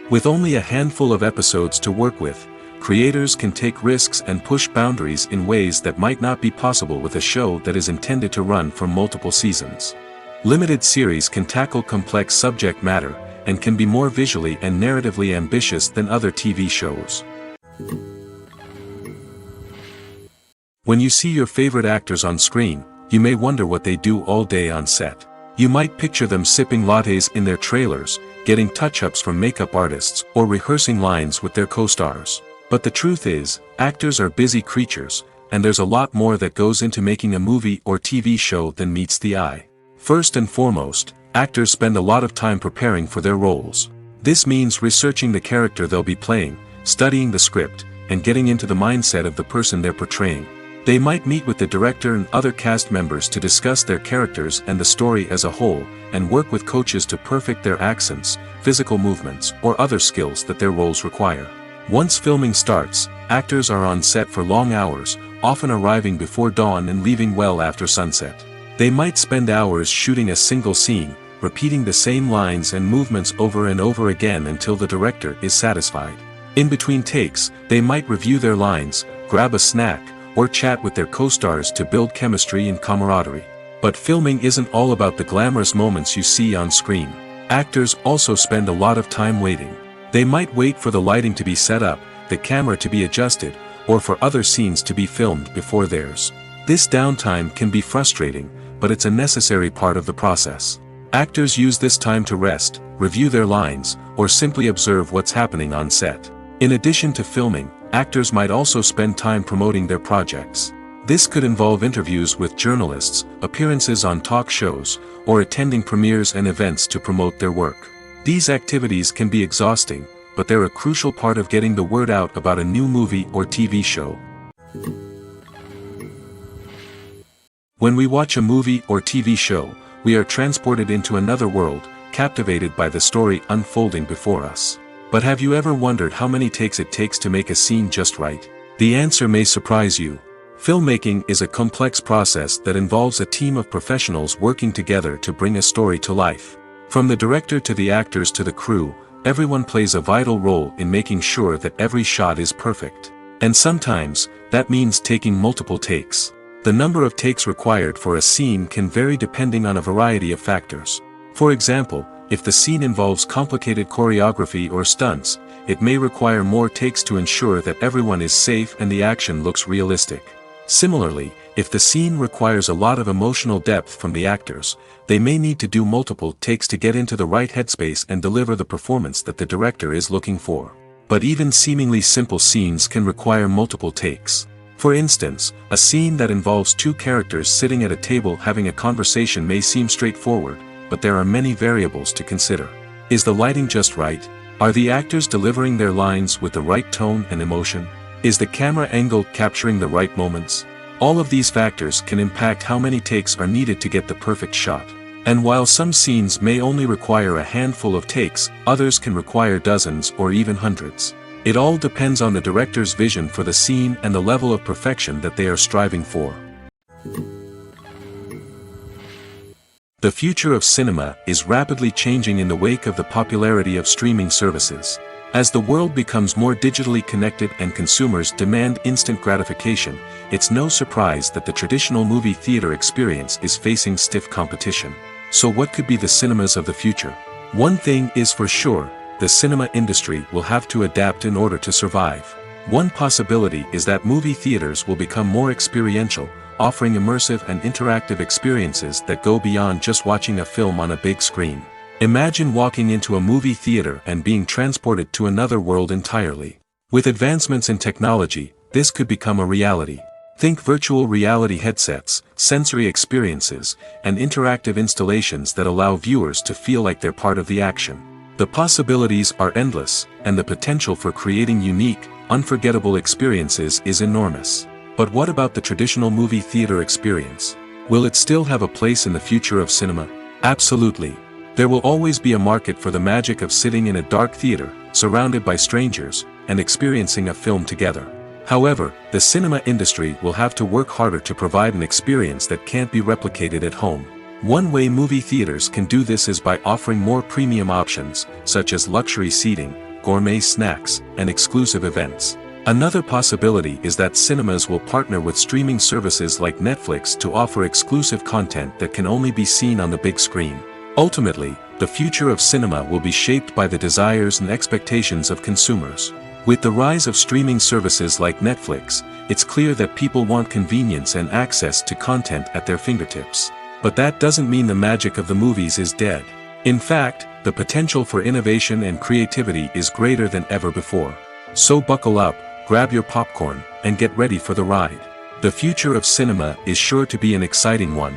With only a handful of episodes to work with, creators can take risks and push boundaries in ways that might not be possible with a show that is intended to run for multiple seasons. Limited series can tackle complex subject matter, and can be more visually and narratively ambitious than other TV shows. When you see your favorite actors on screen, you may wonder what they do all day on set. You might picture them sipping lattes in their trailers, getting touch-ups from makeup artists, or rehearsing lines with their co-stars. But the truth is, actors are busy creatures, and there's a lot more that goes into making a movie or TV show than meets the eye. First and foremost, actors spend a lot of time preparing for their roles. This means researching the character they'll be playing, studying the script, and getting into the mindset of the person they're portraying. They might meet with the director and other cast members to discuss their characters and the story as a whole, and work with coaches to perfect their accents, physical movements, or other skills that their roles require. Once filming starts, actors are on set for long hours, often arriving before dawn and leaving well after sunset. They might spend hours shooting a single scene, repeating the same lines and movements over and over again until the director is satisfied. In between takes, they might review their lines, grab a snack, or chat with their co-stars to build chemistry and camaraderie. But filming isn't all about the glamorous moments you see on screen. Actors also spend a lot of time waiting. They might wait for the lighting to be set up, the camera to be adjusted, or for other scenes to be filmed before theirs. This downtime can be frustrating, but it's a necessary part of the process. Actors use this time to rest, review their lines, or simply observe what's happening on set. In addition to filming, actors might also spend time promoting their projects. This could involve interviews with journalists, appearances on talk shows, or attending premieres and events to promote their work. These activities can be exhausting, but they're a crucial part of getting the word out about a new movie or TV show. When we watch a movie or TV show, we are transported into another world, captivated by the story unfolding before us. But have you ever wondered how many takes it takes to make a scene just right? The answer may surprise you. Filmmaking is a complex process that involves a team of professionals working together to bring a story to life. From the director to the actors to the crew, everyone plays a vital role in making sure that every shot is perfect. And sometimes, that means taking multiple takes. The number of takes required for a scene can vary depending on a variety of factors. For example, if the scene involves complicated choreography or stunts, it may require more takes to ensure that everyone is safe and the action looks realistic. Similarly, if the scene requires a lot of emotional depth from the actors, they may need to do multiple takes to get into the right headspace and deliver the performance that the director is looking for. But even seemingly simple scenes can require multiple takes. For instance, a scene that involves two characters sitting at a table having a conversation may seem straightforward, but there are many variables to consider. Is the lighting just right? Are the actors delivering their lines with the right tone and emotion? Is the camera angle capturing the right moments? All of these factors can impact how many takes are needed to get the perfect shot. And while some scenes may only require a handful of takes, others can require dozens or even hundreds. It all depends on the director's vision for the scene and the level of perfection that they are striving for. The future of cinema is rapidly changing in the wake of the popularity of streaming services. As the world becomes more digitally connected and consumers demand instant gratification, it's no surprise that the traditional movie theater experience is facing stiff competition. So what could be the cinemas of the future? One thing is for sure, the cinema industry will have to adapt in order to survive. One possibility is that movie theaters will become more experiential, offering immersive and interactive experiences that go beyond just watching a film on a big screen. Imagine walking into a movie theater and being transported to another world entirely. With advancements in technology, this could become a reality. Think virtual reality headsets, sensory experiences, and interactive installations that allow viewers to feel like they're part of the action. The possibilities are endless, and the potential for creating unique, unforgettable experiences is enormous. But what about the traditional movie theater experience? Will it still have a place in the future of cinema? Absolutely. There will always be a market for the magic of sitting in a dark theater, surrounded by strangers, and experiencing a film together. However, the cinema industry will have to work harder to provide an experience that can't be replicated at home. One way movie theaters can do this is by offering more premium options, such as luxury seating, gourmet snacks, and exclusive events. Another possibility is that cinemas will partner with streaming services like Netflix to offer exclusive content that can only be seen on the big screen. Ultimately, the future of cinema will be shaped by the desires and expectations of consumers. With the rise of streaming services like Netflix, it's clear that people want convenience and access to content at their fingertips. But that doesn't mean the magic of the movies is dead. In fact, the potential for innovation and creativity is greater than ever before. So buckle up, grab your popcorn, and get ready for the ride. The future of cinema is sure to be an exciting one.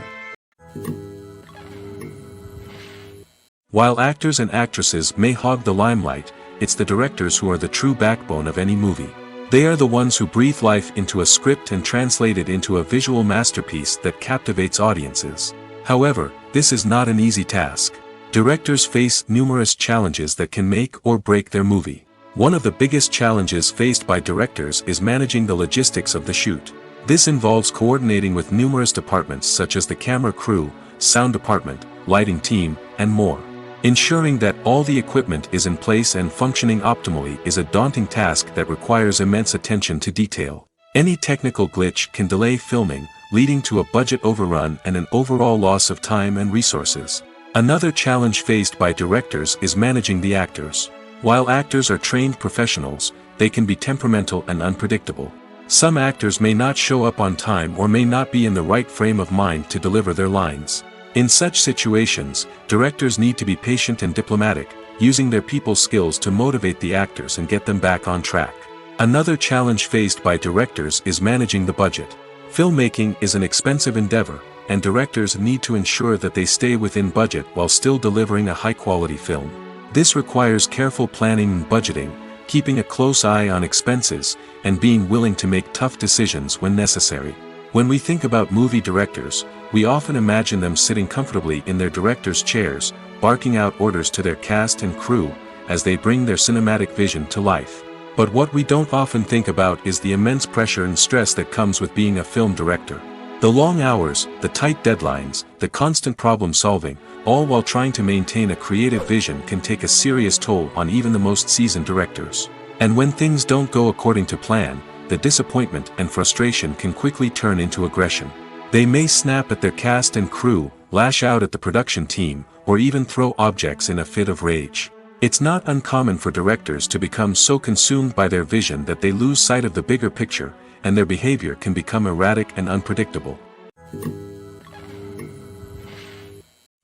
While actors and actresses may hog the limelight, it's the directors who are the true backbone of any movie. They are the ones who breathe life into a script and translate it into a visual masterpiece that captivates audiences. However, this is not an easy task. Directors face numerous challenges that can make or break their movie. One of the biggest challenges faced by directors is managing the logistics of the shoot. This involves coordinating with numerous departments such as the camera crew, sound department, lighting team, and more. Ensuring that all the equipment is in place and functioning optimally is a daunting task that requires immense attention to detail. Any technical glitch can delay filming, leading to a budget overrun and an overall loss of time and resources. Another challenge faced by directors is managing the actors. While actors are trained professionals, they can be temperamental and unpredictable. Some actors may not show up on time or may not be in the right frame of mind to deliver their lines. In such situations, directors need to be patient and diplomatic, using their people skills to motivate the actors and get them back on track. Another challenge faced by directors is managing the budget. Filmmaking is an expensive endeavor, and directors need to ensure that they stay within budget while still delivering a high-quality film. This requires careful planning and budgeting, keeping a close eye on expenses, and being willing to make tough decisions when necessary. When we think about movie directors, we often imagine them sitting comfortably in their director's chairs, barking out orders to their cast and crew, as they bring their cinematic vision to life. But what we don't often think about is the immense pressure and stress that comes with being a film director. The long hours, the tight deadlines, the constant problem solving, all while trying to maintain a creative vision can take a serious toll on even the most seasoned directors. And when things don't go according to plan, the disappointment and frustration can quickly turn into aggression. They may snap at their cast and crew, lash out at the production team, or even throw objects in a fit of rage. It's not uncommon for directors to become so consumed by their vision that they lose sight of the bigger picture, and their behavior can become erratic and unpredictable.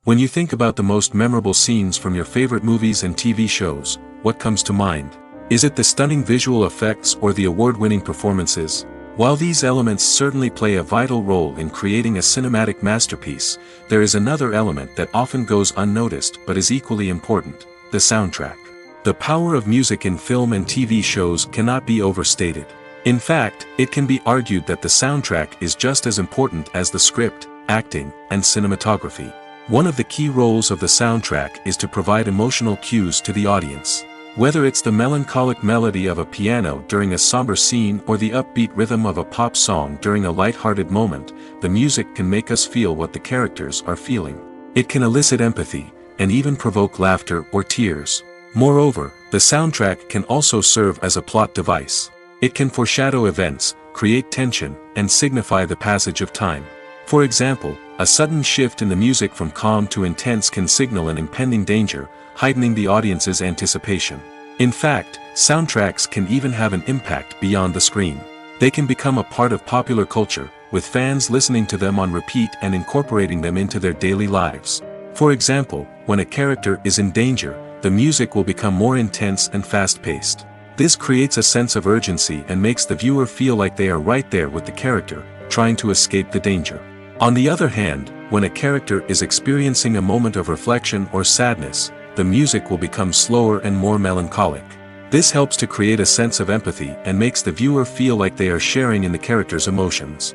When you think about the most memorable scenes from your favorite movies and TV shows, what comes to mind? Is it the stunning visual effects or the award-winning performances? While these elements certainly play a vital role in creating a cinematic masterpiece, there is another element that often goes unnoticed but is equally important: the soundtrack. The power of music in film and TV shows cannot be overstated. In fact, it can be argued that the soundtrack is just as important as the script, acting, and cinematography. One of the key roles of the soundtrack is to provide emotional cues to the audience. Whether it's the melancholic melody of a piano during a somber scene or the upbeat rhythm of a pop song during a light-hearted moment, the music can make us feel what the characters are feeling. It can elicit empathy, and even provoke laughter or tears. Moreover, the soundtrack can also serve as a plot device. It can foreshadow events, create tension, and signify the passage of time. For example, a sudden shift in the music from calm to intense can signal an impending danger, heightening the audience's anticipation. In fact, soundtracks can even have an impact beyond the screen. They can become a part of popular culture, with fans listening to them on repeat and incorporating them into their daily lives. For example, when a character is in danger, the music will become more intense and fast-paced. This creates a sense of urgency and makes the viewer feel like they are right there with the character, trying to escape the danger. On the other hand, when a character is experiencing a moment of reflection or sadness, the music will become slower and more melancholic. This helps to create a sense of empathy and makes the viewer feel like they are sharing in the character's emotions.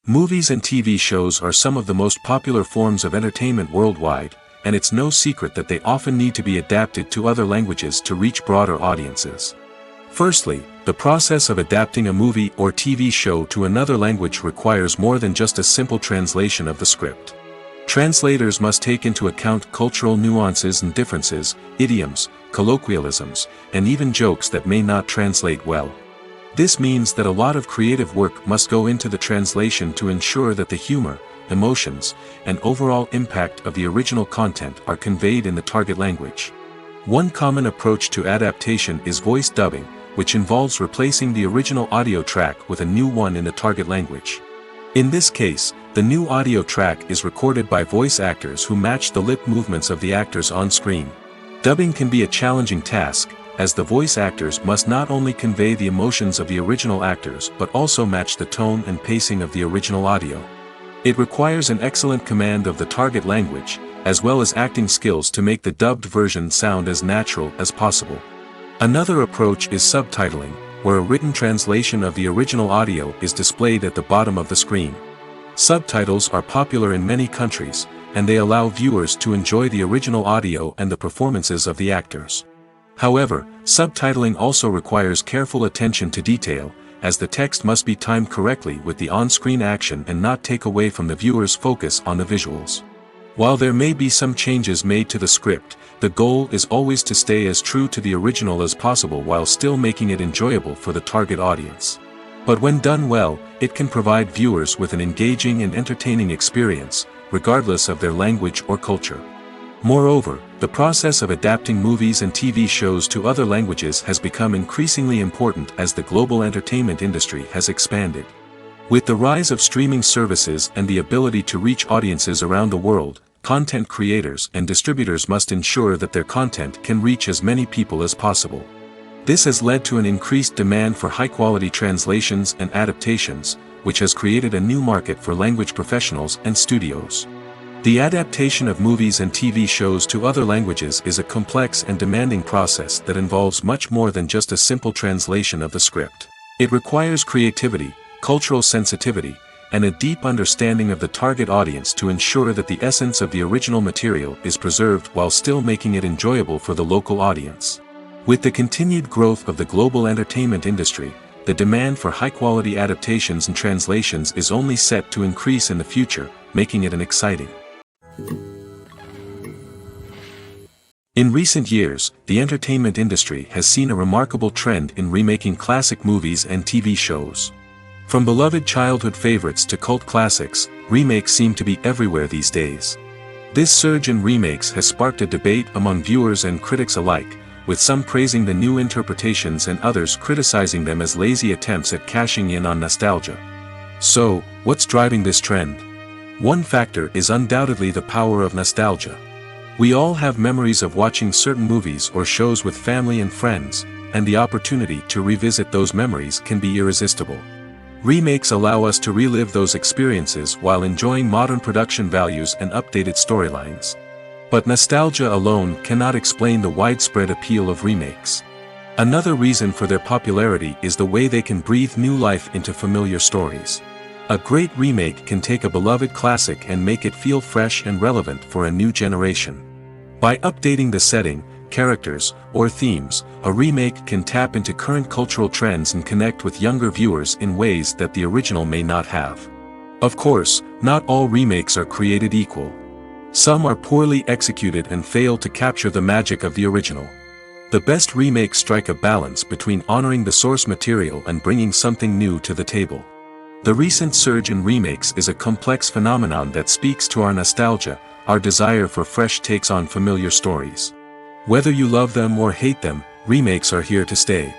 Movies and TV shows are some of the most popular forms of entertainment worldwide, and it's no secret that they often need to be adapted to other languages to reach broader audiences. Firstly, the process of adapting a movie or TV show to another language requires more than just a simple translation of the script. Translators must take into account cultural nuances and differences, idioms, colloquialisms, and even jokes that may not translate well. This means that a lot of creative work must go into the translation to ensure that the humor, emotions, and overall impact of the original content are conveyed in the target language. One common approach to adaptation is voice dubbing, which involves replacing the original audio track with a new one in the target language. In this case, the new audio track is recorded by voice actors who match the lip movements of the actors on screen. Dubbing can be a challenging task, as the voice actors must not only convey the emotions of the original actors but also match the tone and pacing of the original audio. It requires an excellent command of the target language, as well as acting skills to make the dubbed version sound as natural as possible. Another approach is subtitling, where a written translation of the original audio is displayed at the bottom of the screen. Subtitles are popular in many countries, and they allow viewers to enjoy the original audio and the performances of the actors. However, subtitling also requires careful attention to detail, as the text must be timed correctly with the on-screen action and not take away from the viewer's focus on the visuals. While there may be some changes made to the script, the goal is always to stay as true to the original as possible while still making it enjoyable for the target audience. But when done well, it can provide viewers with an engaging and entertaining experience, regardless of their language or culture. Moreover, the process of adapting movies and TV shows to other languages has become increasingly important as the global entertainment industry has expanded. With the rise of streaming services and the ability to reach audiences around the world, content creators and distributors must ensure that their content can reach as many people as possible. This has led to an increased demand for high-quality translations and adaptations, which has created a new market for language professionals and studios. The adaptation of movies and TV shows to other languages is a complex and demanding process that involves much more than just a simple translation of the script. It requires creativity, cultural sensitivity, and a deep understanding of the target audience to ensure that the essence of the original material is preserved while still making it enjoyable for the local audience. With the continued growth of the global entertainment industry, the demand for high-quality adaptations and translations is only set to increase in the future, making it exciting. In recent years, the entertainment industry has seen a remarkable trend in remaking classic movies and TV shows. From beloved childhood favorites to cult classics, remakes seem to be everywhere these days. This surge in remakes has sparked a debate among viewers and critics alike, with some praising the new interpretations and others criticizing them as lazy attempts at cashing in on nostalgia. So, what's driving this trend? One factor is undoubtedly the power of nostalgia. We all have memories of watching certain movies or shows with family and friends, and the opportunity to revisit those memories can be irresistible. Remakes allow us to relive those experiences while enjoying modern production values and updated storylines. But nostalgia alone cannot explain the widespread appeal of remakes. Another reason for their popularity is the way they can breathe new life into familiar stories. A great remake can take a beloved classic and make it feel fresh and relevant for a new generation. By updating the setting, characters, or themes, a remake can tap into current cultural trends and connect with younger viewers in ways that the original may not have. Of course, not all remakes are created equal. Some are poorly executed and fail to capture the magic of the original. The best remakes strike a balance between honoring the source material and bringing something new to the table. The recent surge in remakes is a complex phenomenon that speaks to our nostalgia, our desire for fresh takes on familiar stories. Whether you love them or hate them, remakes are here to stay.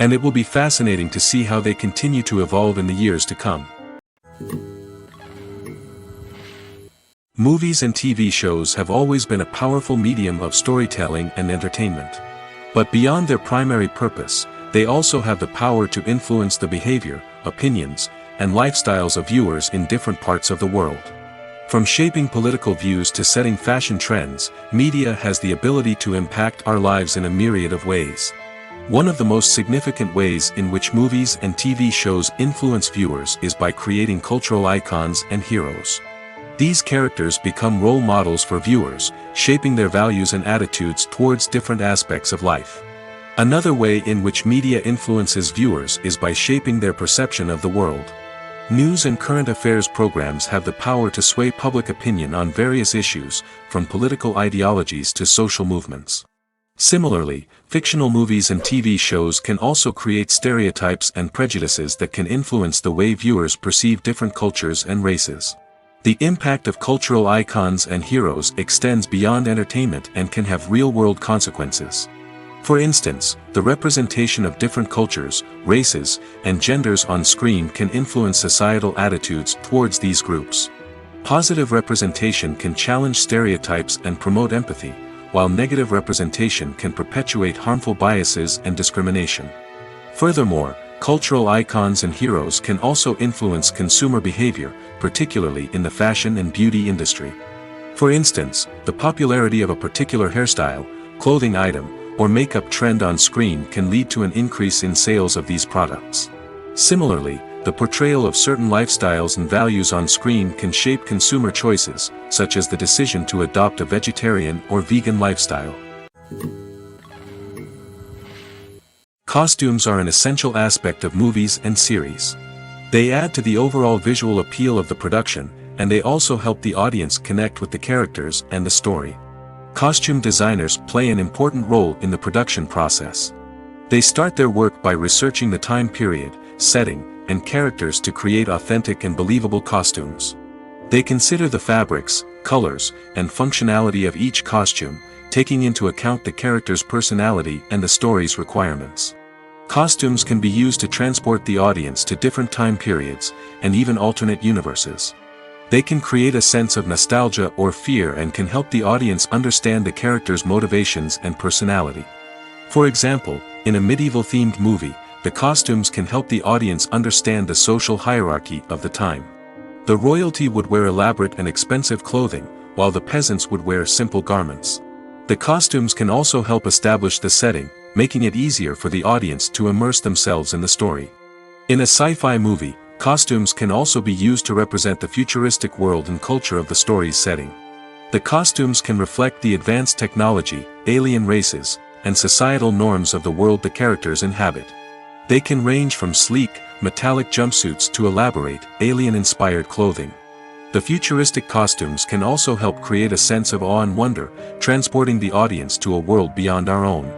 And it will be fascinating to see how they continue to evolve in the years to come. Movies and TV shows have always been a powerful medium of storytelling and entertainment. But beyond their primary purpose, they also have the power to influence the behavior, opinions, and lifestyles of viewers in different parts of the world. From shaping political views to setting fashion trends, media has the ability to impact our lives in a myriad of ways. One of the most significant ways in which movies and TV shows influence viewers is by creating cultural icons and heroes. These characters become role models for viewers, shaping their values and attitudes towards different aspects of life. Another way in which media influences viewers is by shaping their perception of the world. News and current affairs programs have the power to sway public opinion on various issues, from political ideologies to social movements. Similarly, fictional movies and TV shows can also create stereotypes and prejudices that can influence the way viewers perceive different cultures and races. The impact of cultural icons and heroes extends beyond entertainment and can have real-world consequences. For instance, the representation of different cultures, races, and genders on screen can influence societal attitudes towards these groups. Positive representation can challenge stereotypes and promote empathy, while negative representation can perpetuate harmful biases and discrimination. Furthermore, cultural icons and heroes can also influence consumer behavior, particularly in the fashion and beauty industry. For instance, the popularity of a particular hairstyle, clothing item, or makeup trend on screen can lead to an increase in sales of these products. Similarly, the portrayal of certain lifestyles and values on screen can shape consumer choices, such as the decision to adopt a vegetarian or vegan lifestyle. Costumes are an essential aspect of movies and series. They add to the overall visual appeal of the production, and they also help the audience connect with the characters and the story. Costume designers play an important role in the production process. They start their work by researching the time period, setting, and characters to create authentic and believable costumes. They consider the fabrics, colors, and functionality of each costume, taking into account the character's personality and the story's requirements. Costumes can be used to transport the audience to different time periods, and even alternate universes. They can create a sense of nostalgia or fear and can help the audience understand the character's motivations and personality. For example, in a medieval-themed movie, the costumes can help the audience understand the social hierarchy of the time. The royalty would wear elaborate and expensive clothing, while the peasants would wear simple garments. The costumes can also help establish the setting, making it easier for the audience to immerse themselves in the story. In a sci-fi movie, costumes can also be used to represent the futuristic world and culture of the story's setting. The costumes can reflect the advanced technology, alien races, and societal norms of the world the characters inhabit. They can range from sleek, metallic jumpsuits to elaborate, alien-inspired clothing. The futuristic costumes can also help create a sense of awe and wonder, transporting the audience to a world beyond our own.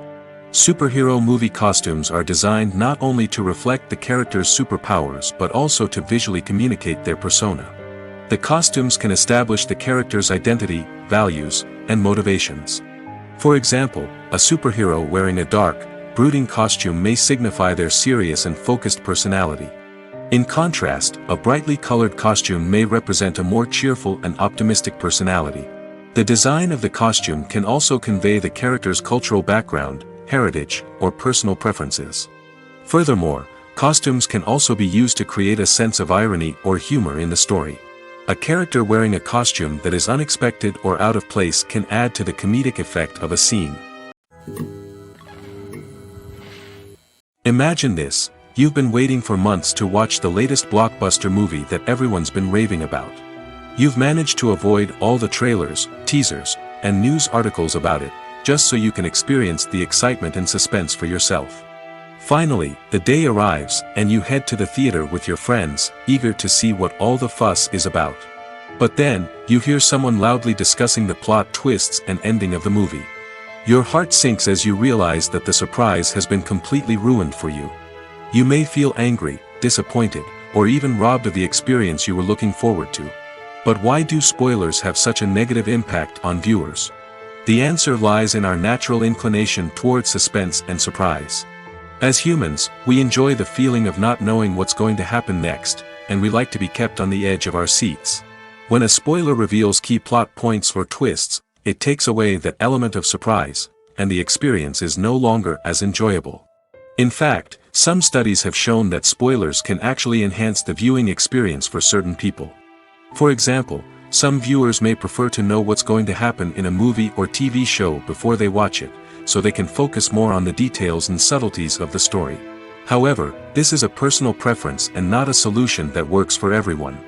Superhero movie costumes are designed not only to reflect the character's superpowers but also to visually communicate their persona. The costumes can establish the character's identity, values, and motivations. For example, a superhero wearing a dark, brooding costume may signify their serious and focused personality. In contrast, a brightly colored costume may represent a more cheerful and optimistic personality. The design of the costume can also convey the character's cultural background, heritage, or personal preferences. Furthermore, costumes can also be used to create a sense of irony or humor in the story. A character wearing a costume that is unexpected or out of place can add to the comedic effect of a scene. Imagine this: you've been waiting for months to watch the latest blockbuster movie that everyone's been raving about. You've managed to avoid all the trailers, teasers, and news articles about it, just so you can experience the excitement and suspense for yourself. Finally, the day arrives, and you head to the theater with your friends, eager to see what all the fuss is about. But then, you hear someone loudly discussing the plot twists and ending of the movie. Your heart sinks as you realize that the surprise has been completely ruined for you. You may feel angry, disappointed, or even robbed of the experience you were looking forward to. But why do spoilers have such a negative impact on viewers? The answer lies in our natural inclination toward suspense and surprise. As humans, we enjoy the feeling of not knowing what's going to happen next, and we like to be kept on the edge of our seats. When a spoiler reveals key plot points or twists, it takes away that element of surprise, and the experience is no longer as enjoyable. In fact, some studies have shown that spoilers can actually enhance the viewing experience for certain people. For example, some viewers may prefer to know what's going to happen in a movie or TV show before they watch it, so they can focus more on the details and subtleties of the story. However, this is a personal preference and not a solution that works for everyone.